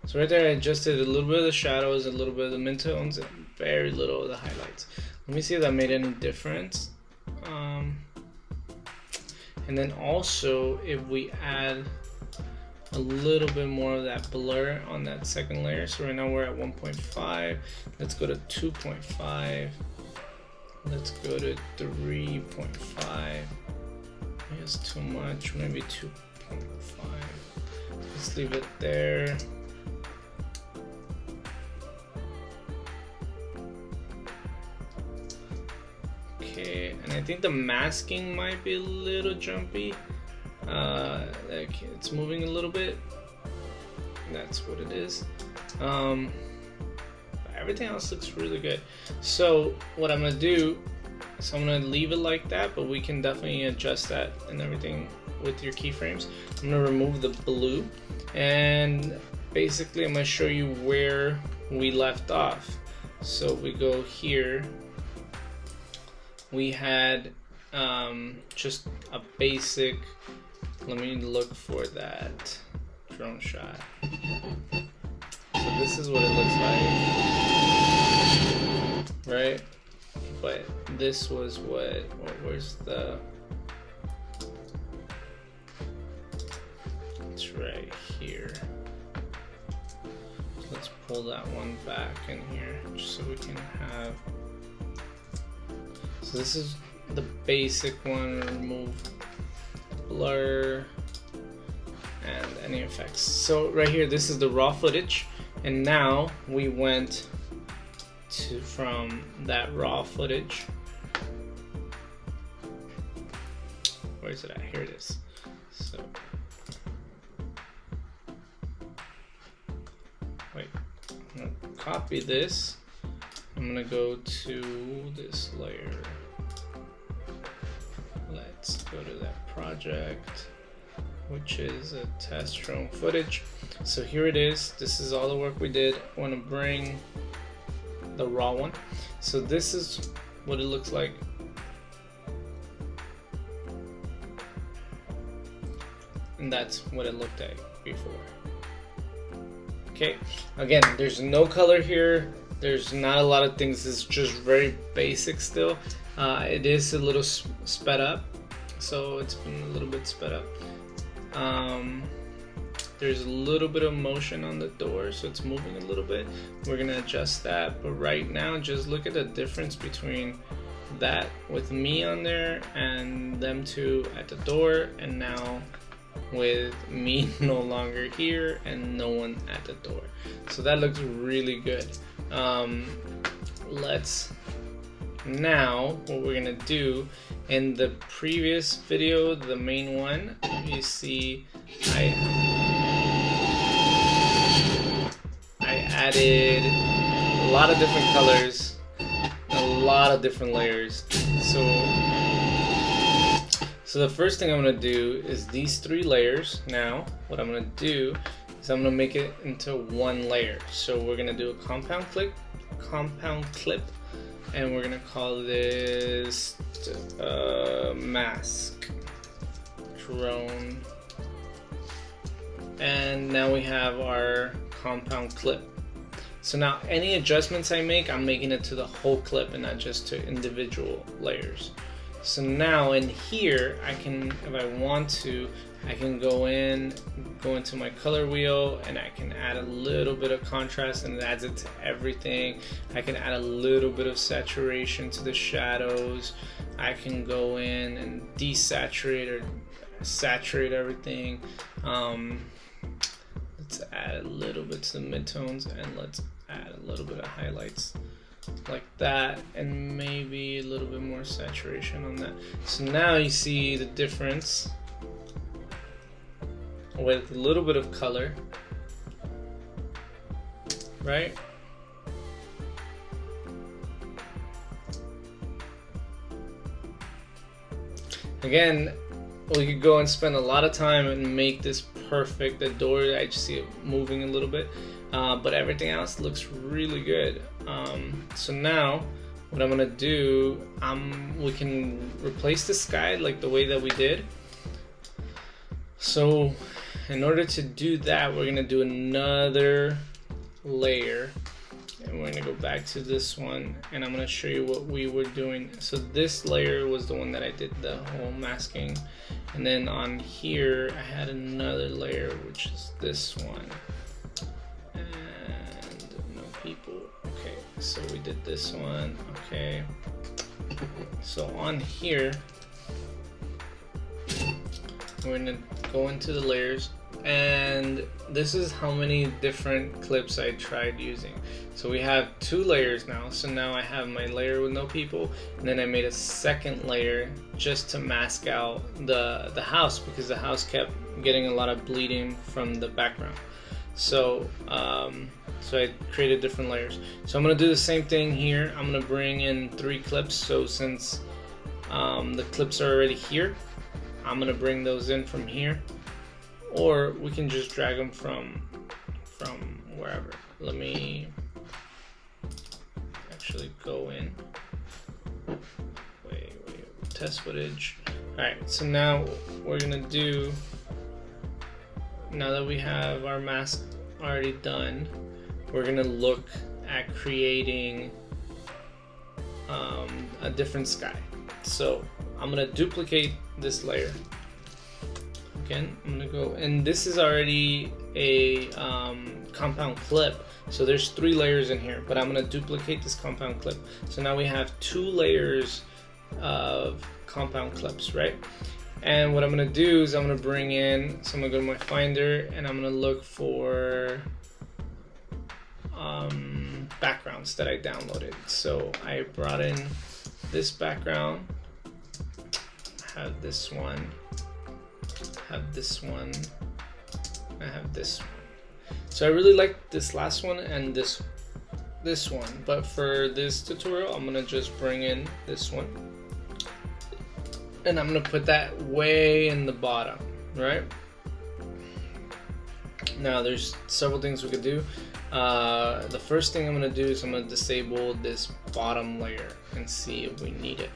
So right there I adjusted a little bit of the shadows, a little bit of the midtones, and very little of the highlights. Let me see if that made any difference. And then also if we add a little bit more of that blur on that second layer. So right now we're at 1.5. Let's go to 2.5. Let's go to 3.5. Maybe it's too much, maybe 2.5. Let's leave it there. Okay, and I think the masking might be a little jumpy. Like it's moving a little bit. That's what it is. everything else looks really good. So what I'm gonna do is I'm gonna leave it like that, but we can definitely adjust that and everything with your keyframes. I'm gonna remove the blue, and basically I'm gonna show you where we left off. So we go here, we had just a basic, let me look for that drone shot. So this is what it looks like, right? But this was where's the, it's right here. Let's pull that one back in here just so we can have, so this is the basic one. Remove blur and any effects. So right here, this is the raw footage, and now we went to from that raw footage. Where is it at? Here it is. So wait, I'm gonna copy this. I'm gonna go to this layer. Let's go to that project, which is a test drone footage. So here it is. This is all the work we did. I want to bring the raw one. So this is what it looks like. And that's what it looked like before. Okay, again, there's no color here. There's not a lot of things. It's just very basic still. It is a little sped up, so it's been a little bit sped up. There's a little bit of motion on the door, so it's moving a little bit. We're gonna adjust that, but right now, just look at the difference between that with me on there and them two at the door, and now with me no longer here and no one at the door. So that looks really good. Let's now, what we're gonna do, in the previous video, the main one, you see I added a lot of different colors, a lot of different layers. So the first thing I'm gonna do is these 3 layers. Now what I'm gonna do is I'm gonna make it into one layer. So we're gonna do a compound clip, and we're gonna call this mask drone. And now we have our compound clip. So now any adjustments I make, I'm making it to the whole clip and not just to individual layers. So now in here, I can, if I want to, I can go into my color wheel, and I can add a little bit of contrast, and it adds it to everything. I can add a little bit of saturation to the shadows. I can go in and desaturate or saturate everything. Let's add a little bit to the midtones, and let's add a little bit of highlights like that, and maybe a little bit more saturation on that. So now you see the difference with a little bit of color, right? Again, we could go and spend a lot of time and make this perfect. The door, I just see it moving a little bit, but everything else looks really good. So now what I'm gonna do, we can replace the sky like the way that we did. So in order to do that, we're gonna do another layer, and we're gonna go back to this one, and I'm gonna show you what we were doing. So this layer was the one that I did the whole masking, and then on here I had another layer, which is this one, and no people. Okay, so we did this one. Okay, so on here we're gonna go into the layers, and this is how many different clips I tried using. So we have 2 layers now. So now I have my layer with no people, and then I made a second layer just to mask out the house, because the house kept getting a lot of bleeding from the background. So So I created different layers. So I'm gonna do the same thing here. I'm gonna bring in 3 clips. So since the clips are already here, I'm gonna bring those in from here, or we can just drag them from wherever. Let me actually go in. Wait, test footage. All right, so now we're gonna do, now that we have our mask already done, we're gonna look at creating a different sky. So I'm gonna duplicate this layer. Again, I'm gonna go, and this is already a compound clip. So there's 3 layers in here, but I'm gonna duplicate this compound clip. So now we have 2 layers of compound clips, right? And what I'm gonna do is I'm gonna bring in, so I'm gonna go to my Finder and I'm gonna look for backgrounds that I downloaded. So I brought in this background, I have this one, I have this one, I have this one. So I really like this last one and this one, but for this tutorial I'm gonna just bring in this one and I'm gonna put that way in the bottom, right? Now there's several things we could do. The first thing I'm gonna do is I'm gonna disable this bottom layer and see if we need it.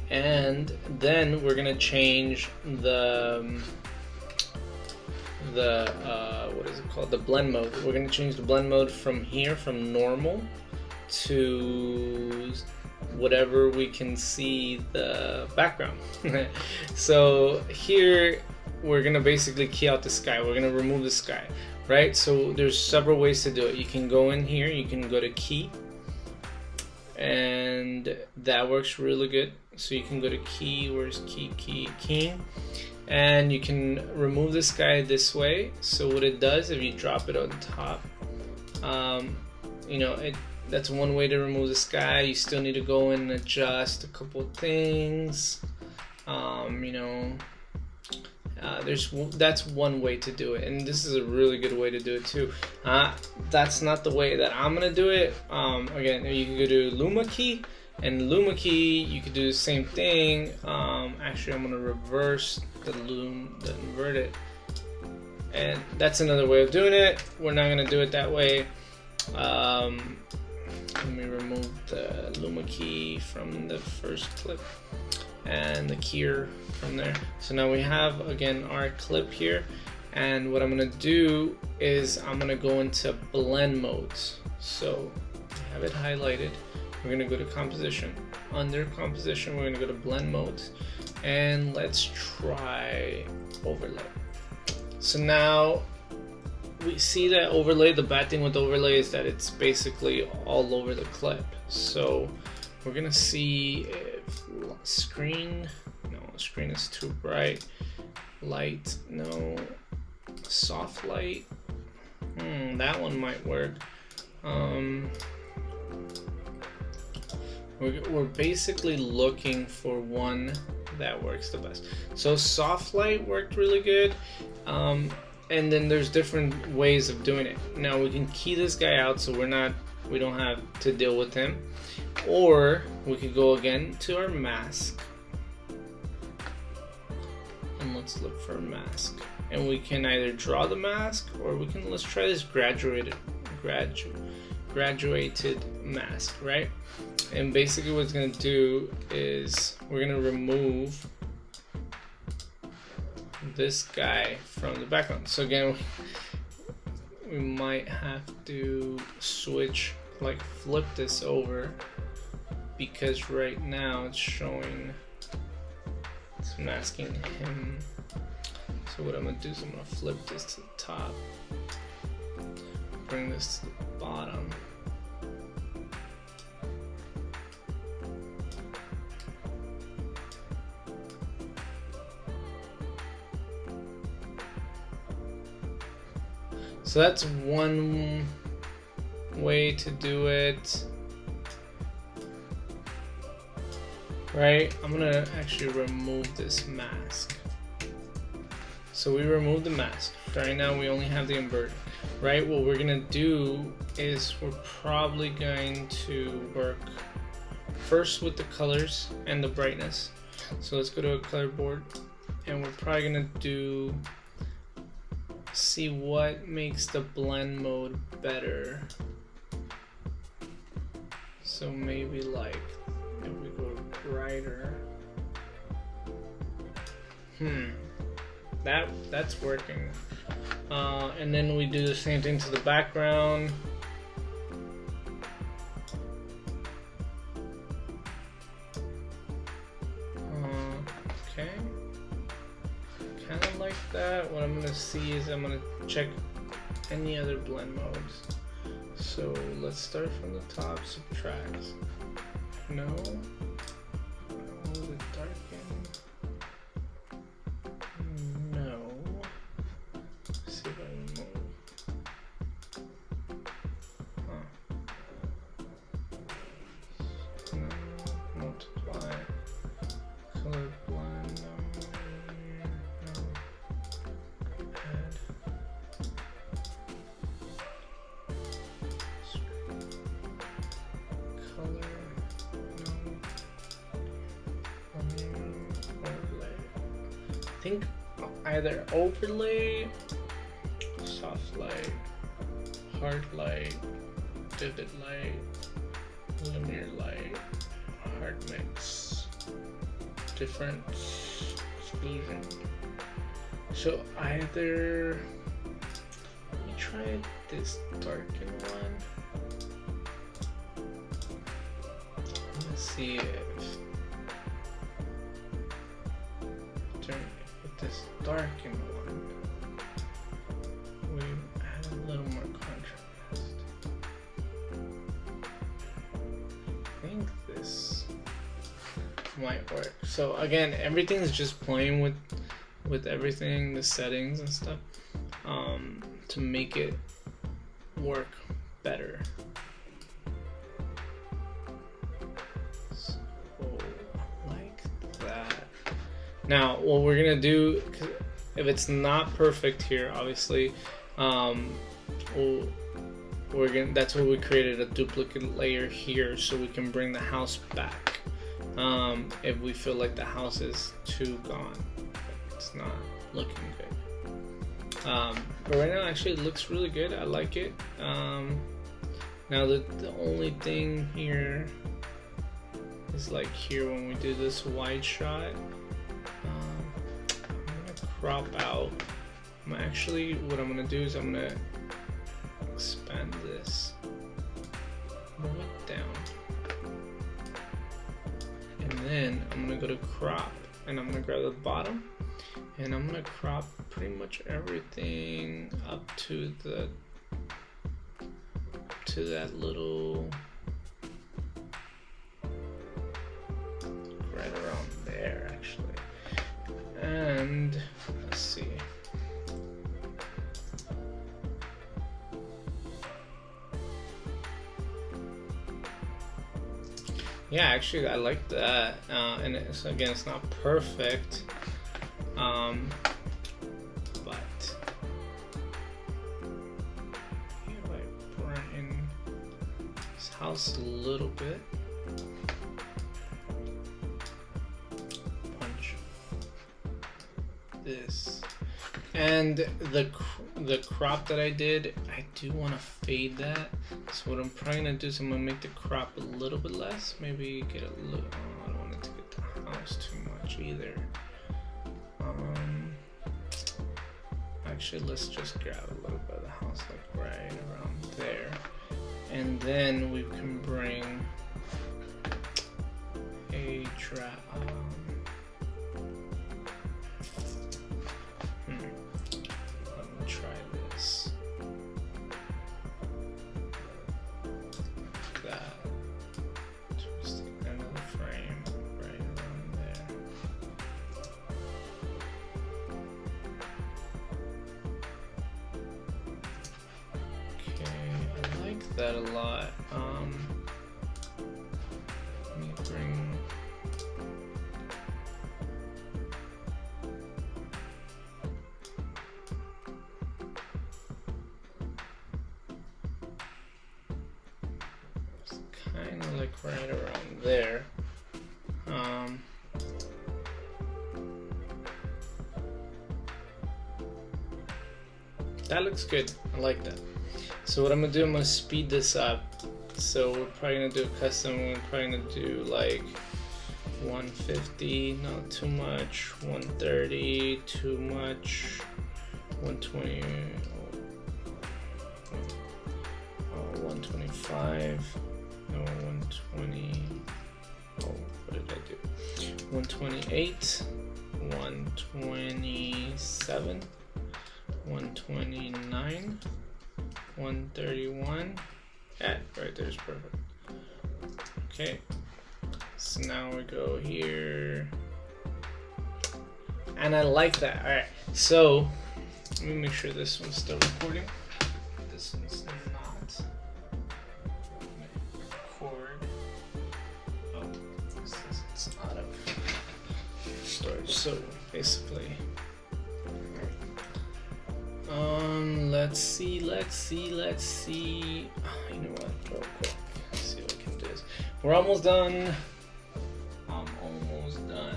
And then we're gonna change the what is it called? The blend mode. We're gonna change the blend mode from here, from normal to whatever we can see the background. So here we're gonna basically key out the sky. We're gonna remove the sky, right? So there's several ways to do it. You can go in here, you can go to key, and that works really good. So you can go to key, where's key, and you can remove the sky this way. So what it does, if you drop it on top, you know, that's one way to remove the sky. You still need to go in and adjust a couple of things. You know, that's one way to do it, and this is a really good way to do it too. That's not the way that I'm gonna do it. Again, you can go to Luma key, and Luma key you could do the same thing. Actually, I'm gonna reverse the invert it, and that's another way of doing it. We're not gonna do it that way. Let me remove the Luma key from the first clip and the keyer from there. So now we have, again, our clip here, and what I'm gonna do is I'm gonna go into blend modes. So I have it highlighted. We're gonna go to composition. Under composition, we're gonna go to blend modes, and let's try overlay. So now we see that overlay. The bad thing with overlay is that it's basically all over the clip. So we're gonna see if screen is too bright, light, no, soft light, that one might work. We're basically looking for one that works the best. So soft light worked really good. And then there's different ways of doing it. Now we can key this guy out so we don't have to deal with him. Or we could go again to our mask. And let's look for a mask. And we can either draw the mask, or let's try this graduated mask, right? And basically what it's gonna do is we're gonna remove this guy from the background. So again, we might have to switch, like flip this over, because right now it's showing, it's masking him. So what I'm gonna do is I'm gonna flip this to the top, bring this to the bottom. So that's one way to do it, right? I'm gonna actually remove this mask. So we remove the mask. Right now we only have the invert. right? What we're gonna do is we're probably going to work first with the colors and the brightness. So let's go to a color board, and we're probably gonna see what makes the blend mode better. So maybe like if we go brighter, that's working. And then we do the same thing to the background. Okay, kind of like that. What I'm gonna see is I'm gonna check any other blend modes. So let's start from the top, subtract. No. Move it darken. No. Let's see if I remove. No. Multiply. Color blend. No. Add. I think either overlay, soft light, hard light, vivid light, linear light, hard mix, difference, exclusion. So either let me try this darken one. Let's see if this darken one, we add a little more contrast. I think this might work. So again, everything's just playing with everything, the settings and stuff, to make it work better. So like that. Now, what we're gonna do, if it's not perfect here, obviously, that's what we created, a duplicate layer here, so we can bring the house back. If we feel like the house is too gone, it's not looking good. But right now, actually, it looks really good. I like it. Now the only thing here is like here when we do this wide shot. Crop out. What I'm gonna do is I'm gonna expand this, move it down, and then I'm gonna go to crop, and I'm gonna grab the bottom, and I'm gonna crop pretty much everything up to that little, right around there actually. And let's see. Yeah, actually, I like that. And again, it's not perfect, but if I brighten this house a little bit. This and the crop that I did, I do want to fade that. So what I'm probably gonna do is I'm gonna make the crop a little bit less, maybe get a little, I don't want it to get the house too much either. Actually, let's just grab a little bit of the house, like right around there, and then we can bring a drag. That a lot. Let me bring kind of like right around there. That looks good. I like that. So what I'm gonna do, I'm gonna speed this up. So we're probably gonna do a custom. We're probably gonna do like 150, not too much. 130, too much. 120. 125. No, 120. Oh, what did I do? 128. 127. 129. 131. Yeah, right there's perfect. Okay, so now we go here, and I like that. All right, so let me make sure this one's still recording. This one's not. Record. Oh, this is, it's out of storage. So basically. Let's see. Oh, you know what? Real quick. Let's see what I can do. We're almost done. I'm almost done.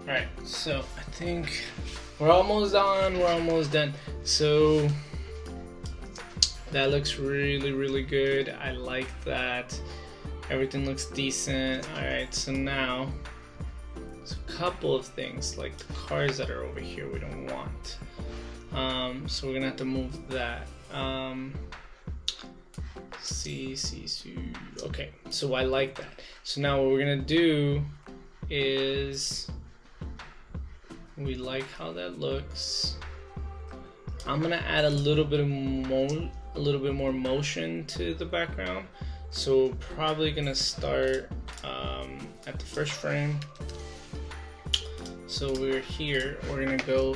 Alright, so I think we're almost done. So that looks really good. I like that. Everything looks decent. Alright, so now there's a couple of things like the cars that are over here we don't want. So we're gonna have to move that. See. Okay, so I like that. So now what we're gonna do is, we like how that looks. I'm gonna add a little bit more motion to the background. So probably gonna start at the first frame. So we're here. We're gonna go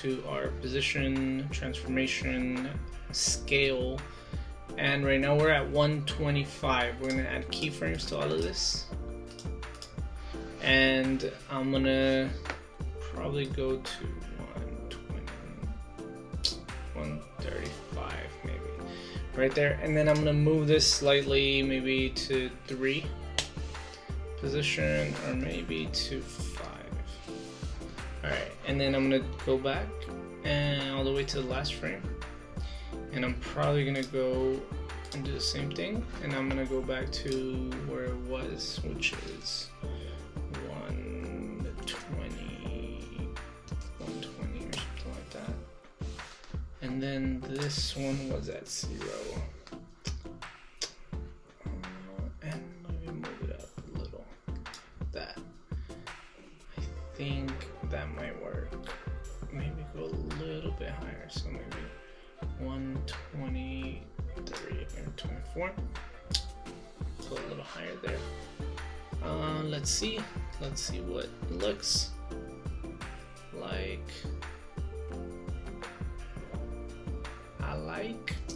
to our position, transformation, scale, and right now we're at 125. We're gonna add keyframes to all of this. And I'm gonna probably go to 135 maybe, right there. And then I'm gonna move this slightly, maybe to 3 position, or maybe to 5. All right, and then I'm gonna go back and all the way to the last frame. And I'm probably gonna go and do the same thing. And I'm gonna go back to where it was, which is 120 or something like that. And then this one was at 0. And maybe move it up a little. That. I think that might work. Maybe go a little bit higher. So maybe 123 or 24. Go a little higher there. Let's see what it looks like.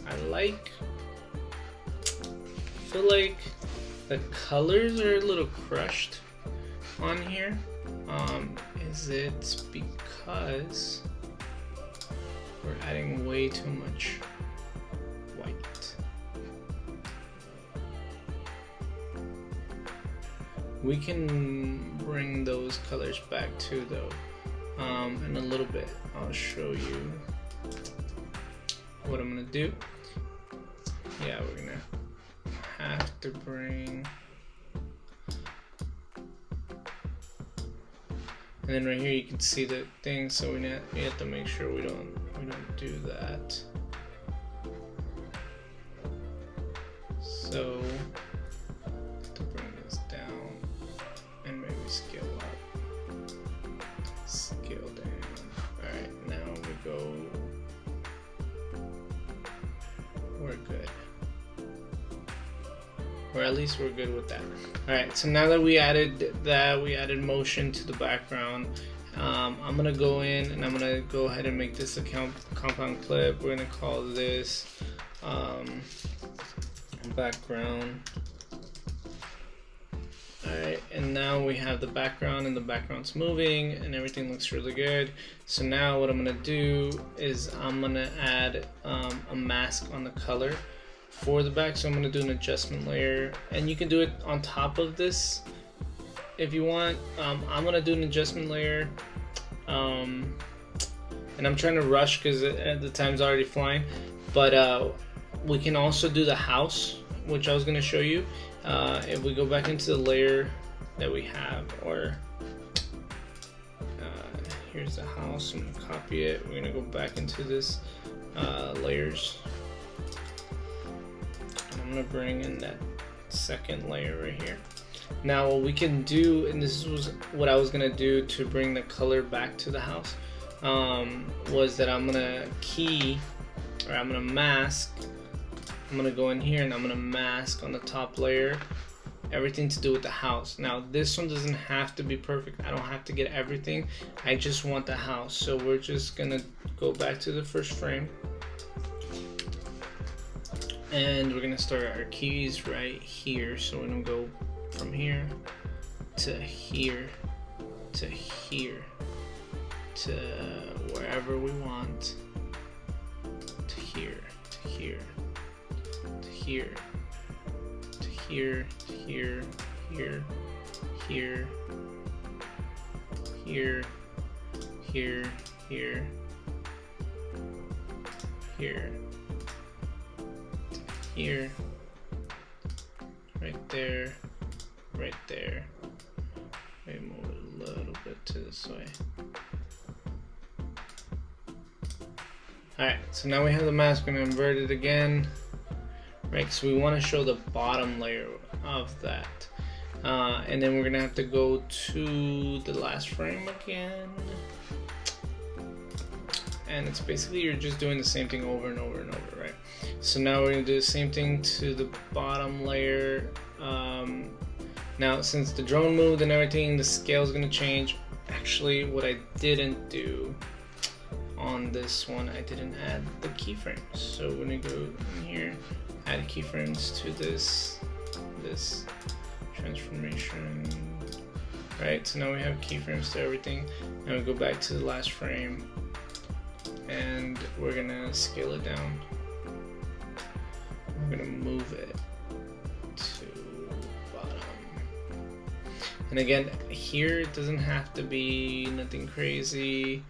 I feel like the colors are a little crushed on here. Is it because we're adding way too much white? We can bring those colors back too though. In a little bit I'll show you what I'm gonna do. Yeah, we're gonna have to bring, And then right here you can see the thing, so we have to make sure we don't do that. So to bring this down and maybe scale up, scale down. All right, now we go. We're good. Or at least we're good with that. All right, so now that we added that, we added motion to the background. I'm gonna go in and I'm gonna go ahead and make this a compound clip. We're gonna call this background. Alright, and now we have the background and the background's moving and everything looks really good. So now what I'm gonna do is I'm gonna add a mask on the color for the back. So I'm gonna do an adjustment layer, and you can do it on top of this if you want. I'm gonna do an adjustment layer, and I'm trying to rush because the time's already flying, but we can also do the house, which I was gonna show you. If we go back into the layer that we have, or here's the house, I'm gonna copy it. We're gonna go back into this layers. I'm gonna bring in that second layer right here. Now what we can do, and this was what I was gonna do to bring the color back to the house, was that I'm gonna I'm gonna mask. I'm gonna go in here and I'm gonna mask on the top layer everything to do with the house. Now this one doesn't have to be perfect. I don't have to get everything. I just want the house. So we're just gonna go back to the first frame. And we're gonna start our keys right here. So we're gonna go from here to here to here to wherever we want, to here, to here, to here, to here, to here, here, here, here, here, here, here, here, right there, right there. Maybe move it a little bit to this way. Alright, so now we have the mask. We're going to invert it again. Right, so we want to show the bottom layer of that. And then we're going to have to go to the last frame again. And it's basically you're just doing the same thing over and over and over, right? So now we're going to do the same thing to the bottom layer. Now since the drone moved and everything, the scale is going to change. Actually, what I didn't do on this one, I didn't add the keyframes. So we're going to go in here, add keyframes to this transformation. Right, so now we have keyframes to everything. Now we go back to the last frame and we're gonna scale it down. We're gonna move it to bottom. And again, here it doesn't have to be nothing crazy,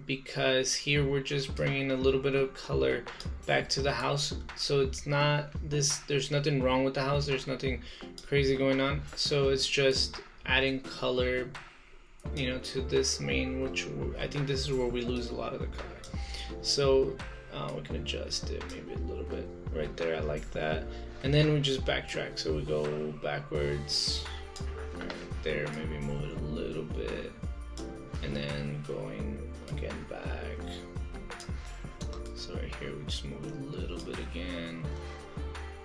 because here we're just bringing a little bit of color back to the house. So it's not this, there's nothing wrong with the house, there's nothing crazy going on. So it's just adding color, you know, to this main, which I think this is where we lose a lot of the color. So we can adjust it maybe a little bit right there. I like that. And then we just backtrack. So we go backwards right there, maybe move it a little bit, and then going again back. So right here we just move it a little bit again,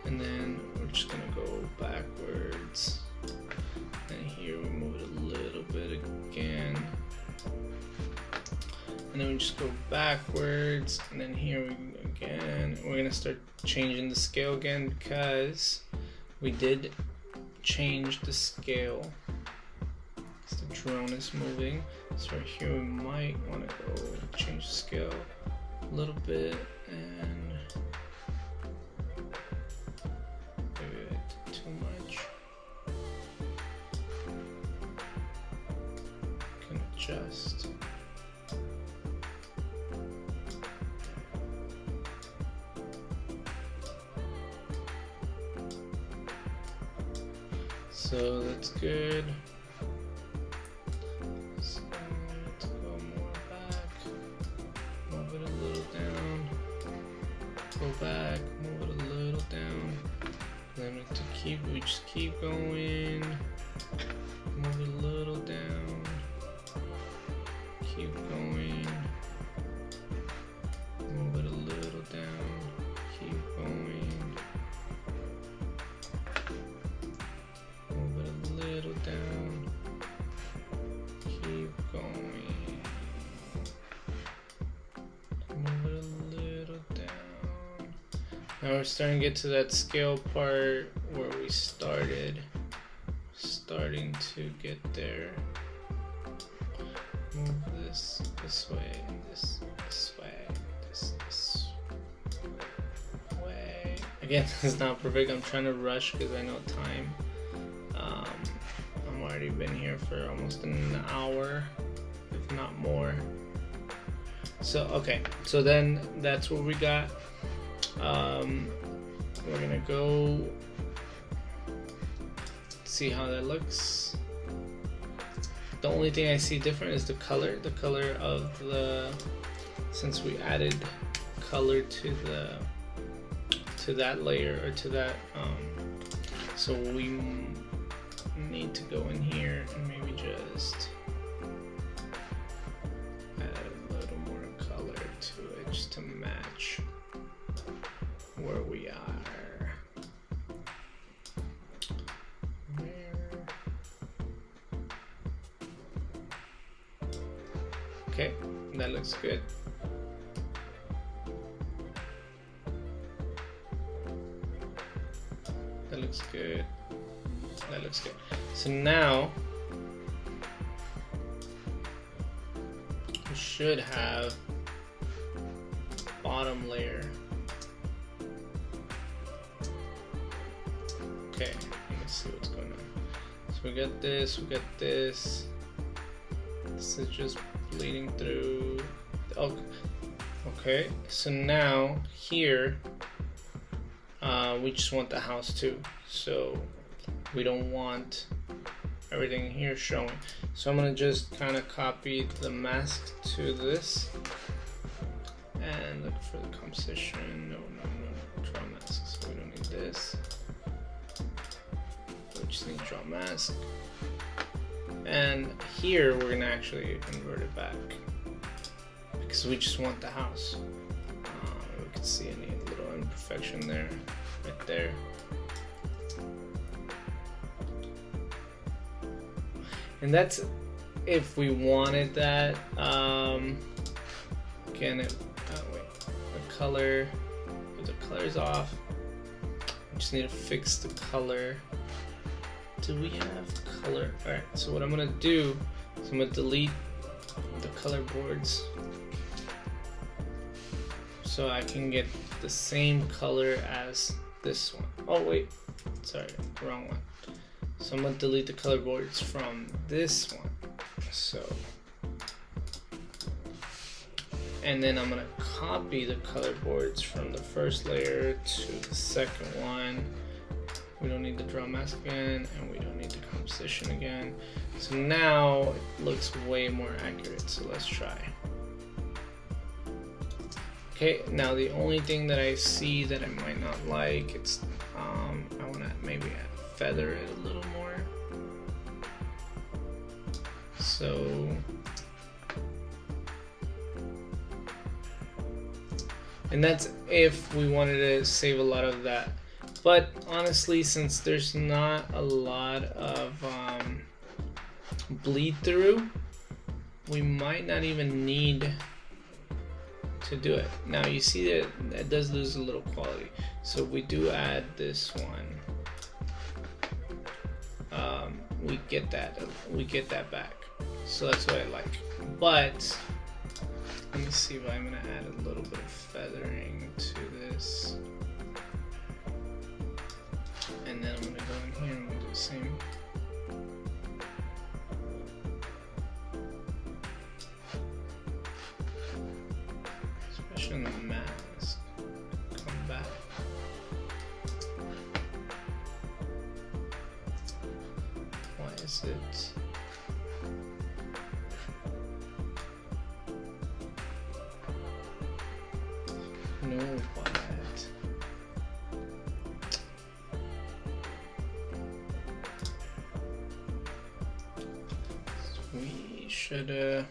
and then we're just gonna go backwards. And here we move it a little bit again, and then we just go backwards, and then here we again. We're gonna start changing the scale again because we did change the scale. So the drone is moving. So right here we might want to go change the scale a little bit, and maybe I did too much. Can adjust. So that's good. go back, move it a little down. Then we just keep going. Move it a little down. Keep going. Move it a little down. Keep going. Move it a little down. Keep going. Move it a little down. Now we're starting to get to that scale part where we started. Starting to get there. Move this way, this way, this way. Again, it's not perfect. I'm trying to rush because I know time. I'm already been here for almost an hour, if not more. So okay, so then that's what we got. We're gonna go see how that looks. The only thing I see different is the color of the, since we added color to that layer, or to that, so we need to go in here and maybe just add a little more color to it just to match where we are. Okay, that looks good. That looks good. That looks good. So now we should have bottom layer. Okay, let's see what's going on. So we got this, we got this. This is just bleeding through. Okay, so now here we just want the house too, so we don't want everything here showing. So I'm gonna just kind of copy the mask to this and look for the composition. No, draw mask. So we don't need this. We just need draw mask. And here we're gonna actually convert it back because we just want the house. We can see any little imperfection there, right there. And that's if we wanted that. Again, wait, the color. If the color's off, we just need to fix the color. Do we have color? Alright, so what I'm gonna do is I'm gonna delete the color boards so I can get the same color as this one. Oh wait, sorry, wrong one. So I'm gonna delete the color boards from this one. So, and then I'm gonna copy the color boards from the first layer to the second one. We don't need the draw mask again, and we don't need the composition again. So now it looks way more accurate, so let's try. Okay, now the only thing that I see that I might not like, it's, I wanna maybe feather it a little more. So, and that's if we wanted to save a lot of that. But honestly, since there's not a lot of bleed through, we might not even need to do it. Now you see that it does lose a little quality. So we do add this one. We get that back. So that's what I like. But let me see if I'm gonna add a little bit of feathering to this. And then I'm gonna go in here and we'll do the same. Especially in the mask. Come back. Why is it? No, what? Shoulda,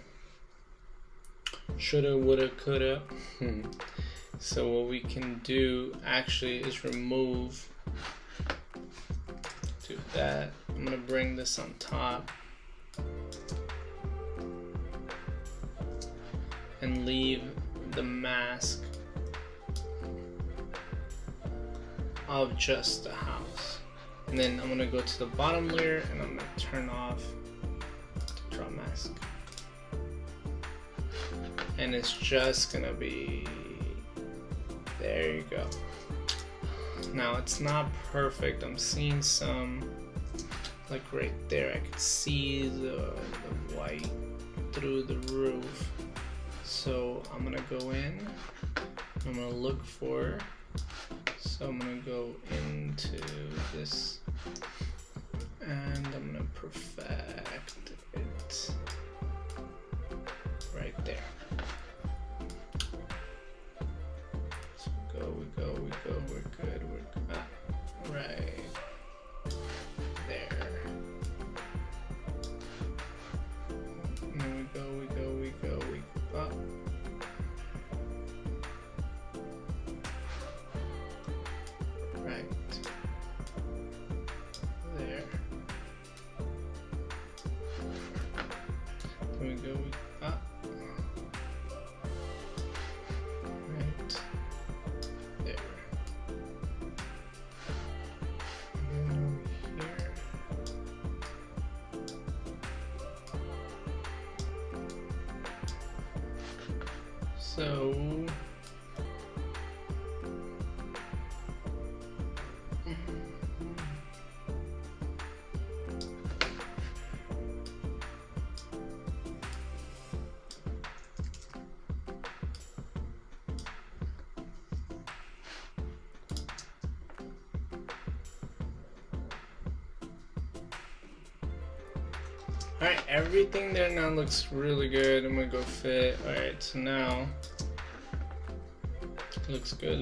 woulda, coulda. So what we can do actually is remove, do that. I'm gonna bring this on top and leave the mask of just the house. And then I'm gonna go to the bottom layer and I'm gonna turn off the draw mask. And it's just gonna be, there you go. Now it's not perfect. I'm seeing some, like right there, I can see the white through the roof. So I'm gonna go in, I'm gonna look for, so I'm gonna go into this and I'm gonna perfect it right there. So we go, we're good, right there. And then we go up. Right there. Then we go up. Right there. And then over here. So alright, everything there now looks really good. I'm gonna go fit. Alright, so now looks good.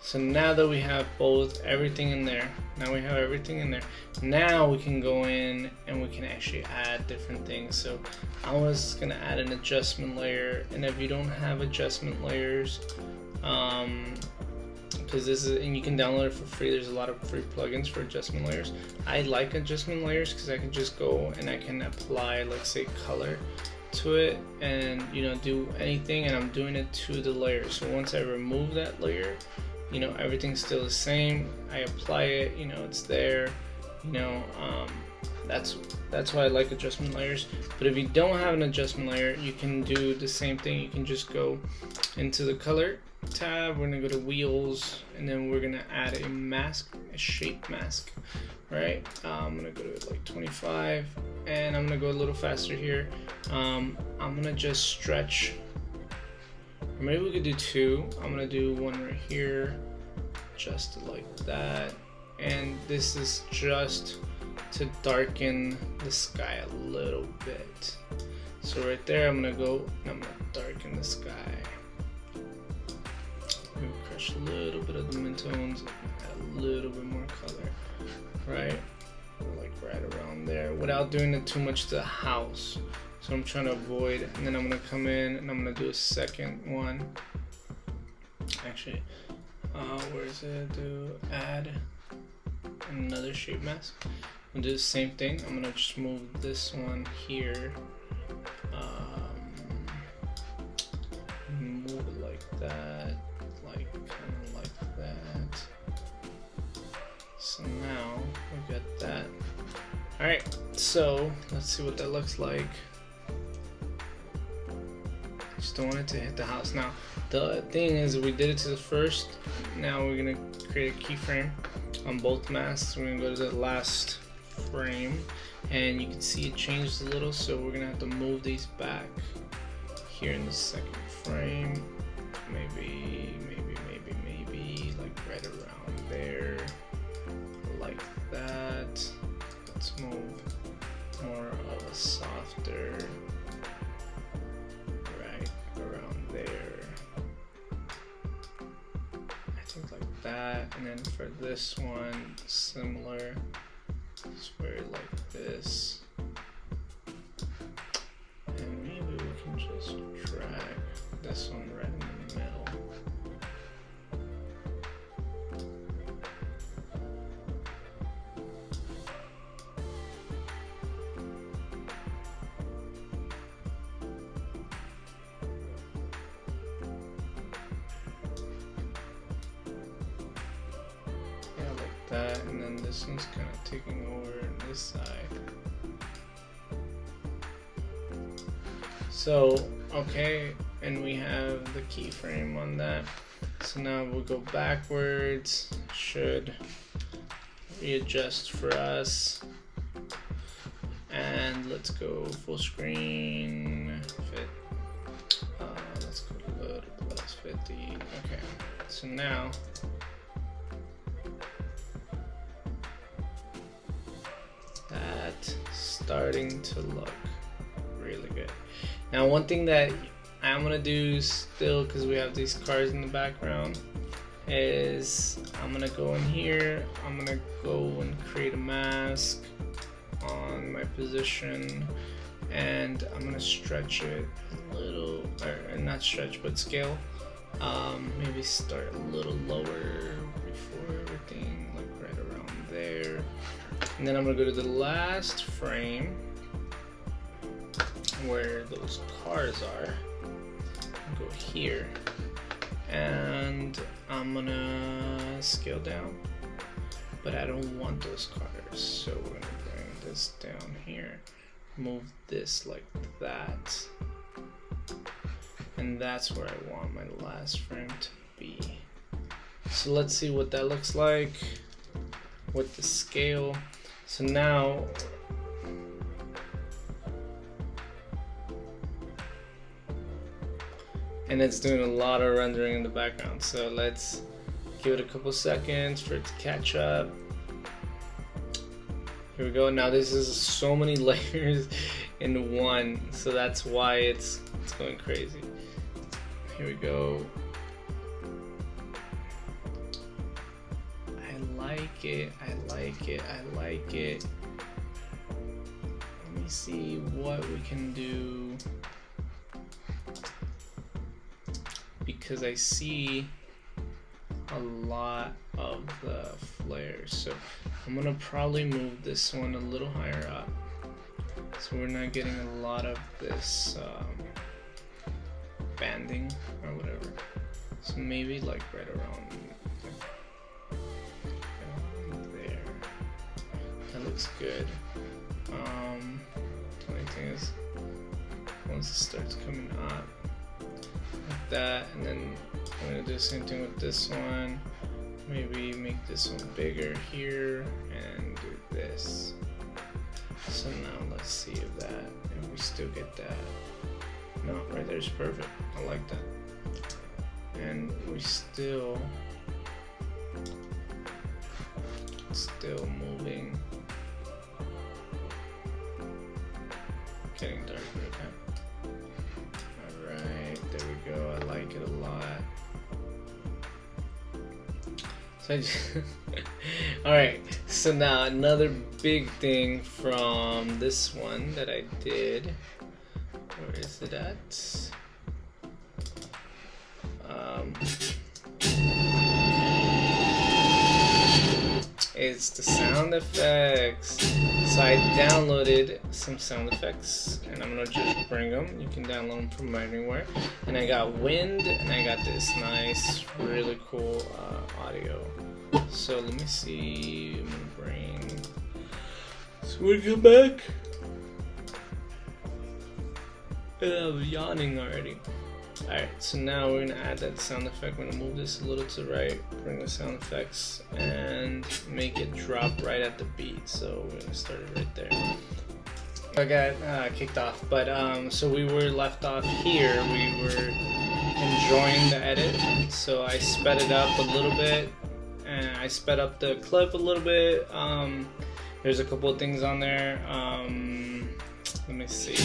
So now that we have everything in there, now we can go in and we can actually add different things. So I was gonna add an adjustment layer, and if you don't have adjustment layers, because this is, and you can download it for free, there's a lot of free plugins for adjustment layers. I like adjustment layers because I can just go and I can apply, like, say, color to it and, you know, do anything, and I'm doing it to the layer. So once I remove that layer, you know, everything's still the same. I apply it, you know, it's there, you know. That's why I like adjustment layers. But if you don't have an adjustment layer, you can do the same thing. You can just go into the color tab, we're gonna go to wheels, and then we're gonna add a mask, a shape mask, right? I'm gonna go to like 25, and I'm gonna go a little faster here. I'm gonna just stretch, or maybe we could do 2. I'm gonna do 1 right here, just like that, and this is just to darken the sky a little bit. So right there, I'm gonna go and I'm gonna darken the sky. Maybe crush a little bit of the midtones, add a little bit more color, right? Like right around there, without doing it too much to the house. So I'm trying to avoid, and then I'm gonna come in and I'm gonna do a second one. Actually, where is it? Do add another shape mask. I'm gonna do the same thing. I'm gonna just move this one here. Move it like that. Like kind of like that. So now we got that. All right, so let's see what that looks like. Just don't want it to hit the house. Now the thing is, we did it to the first. Now we're gonna create a keyframe on both masks. We're gonna go to the last frame, and you can see it changed a little. So we're gonna have to move these back here in the second frame. Maybe like right around there, like that. Let's move more of a softer, right around there. I think like that. And then for this one, similar. It's very like this. that, and then this one's kind of taking over this side. So, okay, and we have the keyframe on that. So now we'll go backwards, should readjust for us. And let's go full screen, fit. Let's go to load plus 50. Okay, so now that's starting to look really good. Now, one thing that I'm gonna do still, because we have these cars in the background, is I'm gonna go in here, I'm gonna go and create a mask on my position, and I'm gonna stretch it a little, or not stretch but scale, maybe start a little lower before everything, like right around there, and then I'm gonna go to the last frame where those cars are, go here, and I'm gonna scale down, but I don't want those cars, so we're gonna bring this down here, move this like that, and that's where I want my last frame to be. So let's see what that looks like with the scale. So now and it's doing a lot of rendering in the background, so let's give it a couple seconds for it to catch up. Here we go. Now this is so many layers in one, so that's why it's going crazy. Here we go. I like it, I like it, I like it. Let me see what we can do, because I see a lot of the flares. So I'm gonna probably move this one a little higher up, so we're not getting a lot of this banding or whatever. So maybe like right around there. That looks good. The only thing is, once it starts coming up like that, and then I'm gonna do the same thing with this one. Maybe make this one bigger here and do this. So now let's see if we still get that. No, right there's perfect. I like that. And we still moving. Getting darker, okay. Alright, there we go. I like it a lot. So alright, so now another big thing from this one that I did. Where is it at? It's the sound effects. So I downloaded some sound effects, and I'm gonna just bring them. You can download them from anywhere. And I got wind, and I got this nice, really cool audio. So let me see. I'm gonna bring. So we go back. I'm yawning already. Alright, so now we're gonna add that sound effect. I'm gonna move this a little to the right, bring the sound effects, and make it drop right at the beat. So we're gonna start it right there. I got kicked off, but so we were left off here. We were enjoying the edit, so I sped it up a little bit, and I sped up the clip a little bit. There's a couple of things on there. Let me see.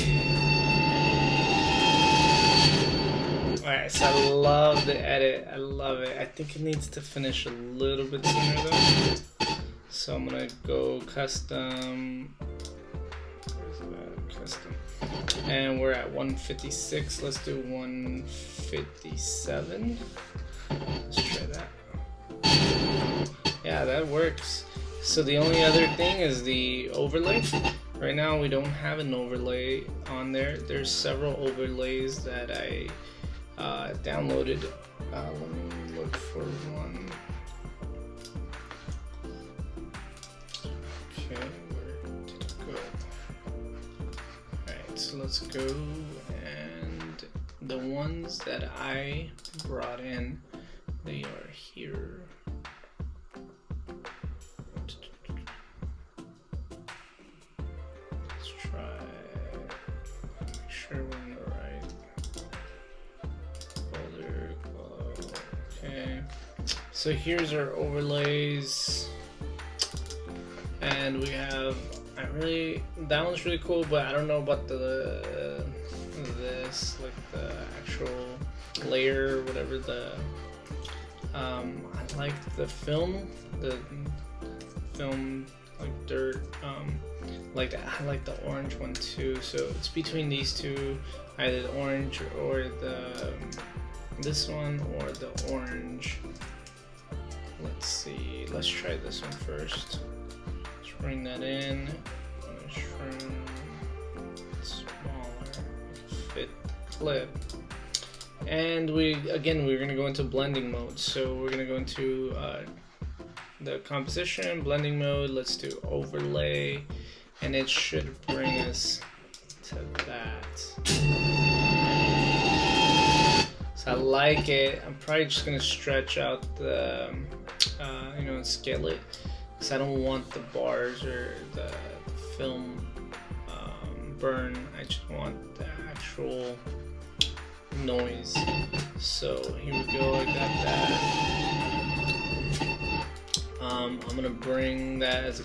Alright, so I love the edit. I love it. I think it needs to finish a little bit sooner though. So I'm gonna go custom. Where's that? Custom. And we're at 156. Let's do 157. Let's try that. Yeah, that works. So the only other thing is the overlay. Right now we don't have an overlay on there. There's several overlays that I downloaded. Let me look for one. Okay, we're good. Alright, so let's go, and the ones that I brought in, they are here. Let's try, make sure we're in the right folder. Okay, so here's our overlays, and we have, that one's really cool, but I don't know about this, like the actual layer, whatever the, I like the film like dirt, I like the orange one too, so it's between these two, either the orange or this one or the orange. Let's see, let's try this one first. Let's bring that in. I'm gonna trim it smaller, fit the clip. And we're gonna go into blending mode. So we're gonna go into the composition, blending mode. Let's do overlay, and it should bring us to that. So I like it. I'm probably just gonna stretch out the, and scale it, because I don't want the bars or the film burn. I just want the actual noise. So here we go, I got that. I'm gonna bring that as a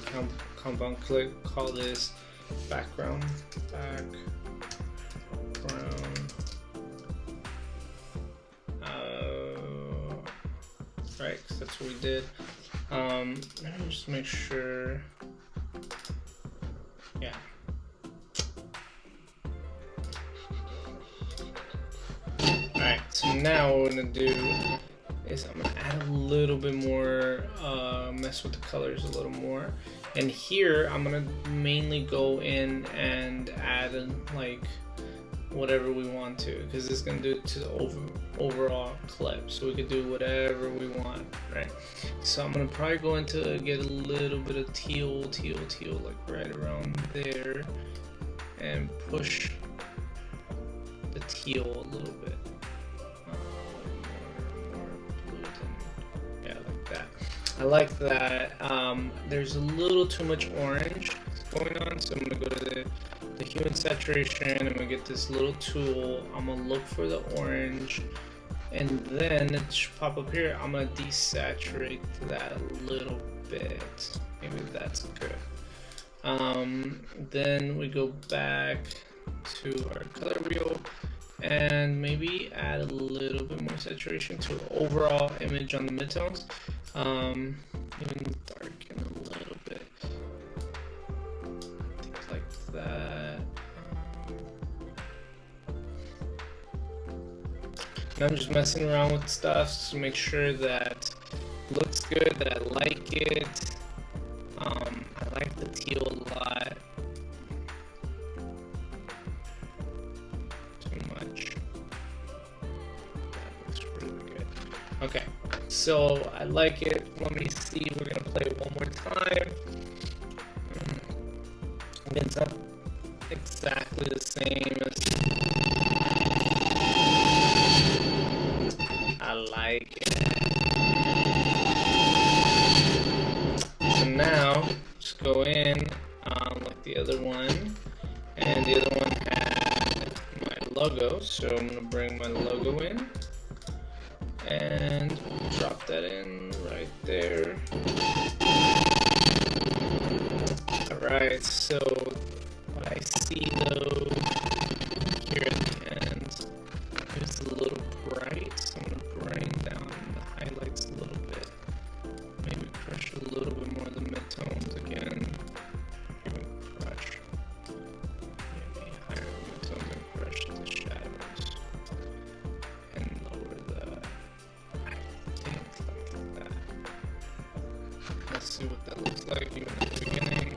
compound clip, call this background. Right, because that's what we did. Let me just make sure. Yeah. Alright, so now what we're gonna do is I'm gonna add a little bit more, mess with the colors a little more. And here I'm gonna mainly go in and add like whatever we want to, because it's gonna do it to the overall clip, so we could do whatever we want, right? So I'm gonna probably go into get a little bit of teal, like right around there, and push the teal a little bit. More blue than, yeah, like that. I like that. There's a little too much orange going on, so I'm gonna go to the hue and saturation. I'm gonna get this little tool. I'm gonna look for the orange, and then it should pop up here. I'm gonna desaturate that a little bit. Maybe that's good. Then we go back to our color wheel and maybe add a little bit more saturation to overall image on the midtones. Even darken a little bit. Things like that. And I'm just messing around with stuff to make sure that it looks good, that I like it. I like the teal a lot. Too much. That looks really good. Okay, so I like it. Let me see. We're gonna play it one more time. It's not exactly the same as I like it. So now just go in like the other one, and the other one had my logo, so I'm gonna bring my logo in and drop that in right there. Alright, so what I see though here at the end, it's a little bright, so I'm gonna bring down the highlights a little bit. Maybe crush a little bit more of the midtones again. Maybe crush. Maybe higher midtones and crush the shadows. And lower the, I think like that. Let's see what that looks like even at the beginning.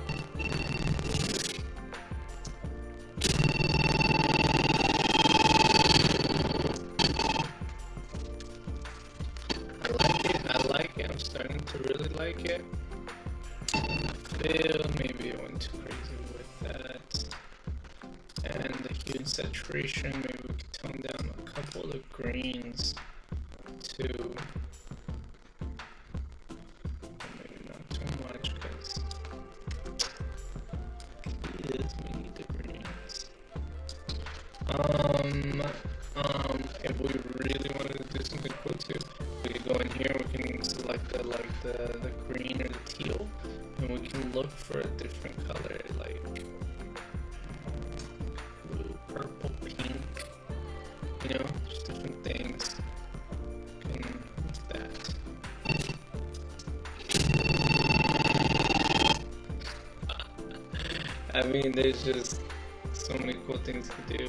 I like it. I'm starting to really like it. fill. Maybe I went too crazy with that. And the hue and saturation, maybe we could tone down a couple of greens to maybe not too much because we need the greens. If we really wanted to do something cool too, we could go in here, we can select the green or the teal, and we can look for a different color, like blue, purple, pink, you know, just different things. And that. I mean, there's just so many cool things to do.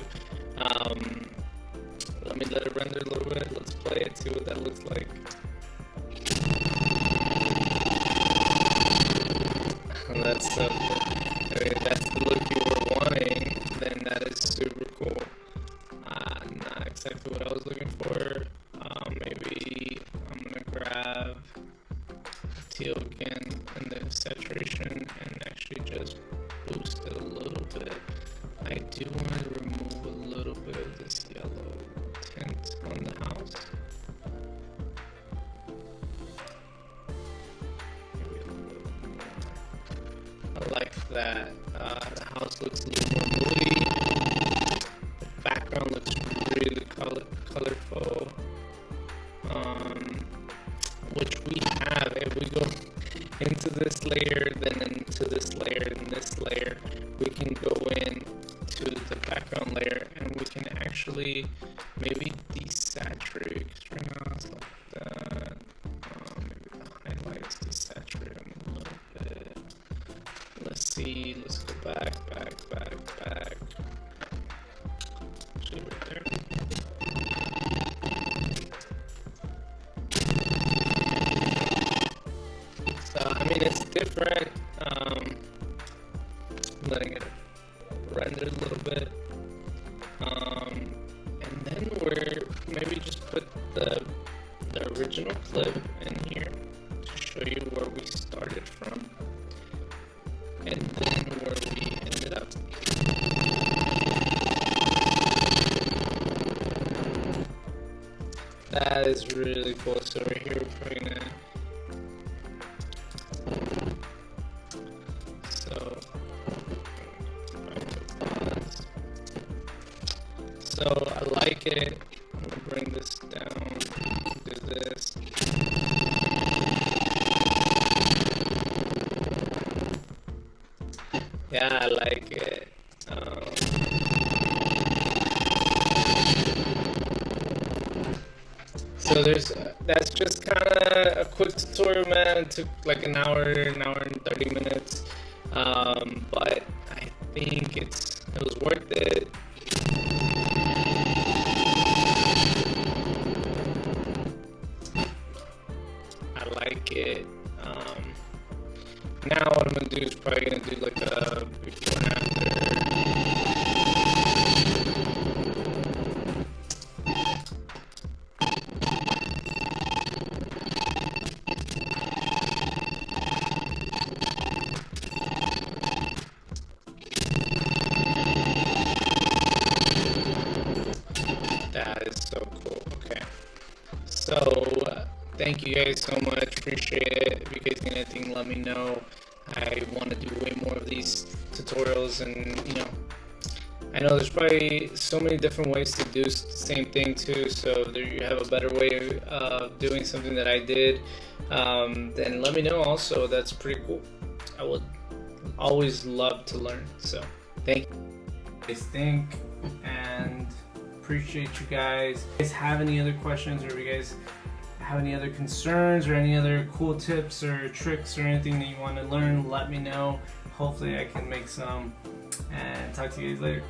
Let me let it render a little bit. Let's play it, see what that looks like. That's so cool. I mean, if that's the look you were wanting, then that is super cool. Not exactly what I was looking for. Maybe I'm gonna grab teal again and the saturation and actually just boost it a little bit. I do want to remove a little bit of this yellow tint on the house. Maybe a little more. I like that. The house looks a little more moody. The background looks really colorful. Which we have. If we go into this layer, then into this layer, and this layer, we can go in to the background layer and we can actually maybe desaturate, because right now it's like that. Maybe the highlights, desaturate them a little bit. Let's see, let's go back. Actually right there. So, I mean, it's different. I'm letting it render a little bit. And then we're maybe just put the original clip in here to show you where we started from. And then where we ended up. That is really cool. So right here we're probably gonna So I like it. I'm gonna bring this down, do this. Yeah, I like it. So that's just kind of a quick tutorial, man. It took like an hour and 30 minutes. But I think it was worth it. It. Now what I'm gonna do is probably gonna do like a before and after. That is so cool. Okay, so thank you guys so much. Appreciate it. If you guys need anything, let me know. I want to do way more of these tutorials, and you know, I know there's probably so many different ways to do the same thing too. So if you have a better way of doing something that I did, then let me know also. That's pretty cool. I would always love to learn. So thank you. Guys think and appreciate you guys. If you guys have any other questions, or if you guys have any other concerns or any other cool tips or tricks or anything that you want to learn, let me know. Hopefully I can make some, and talk to you guys later.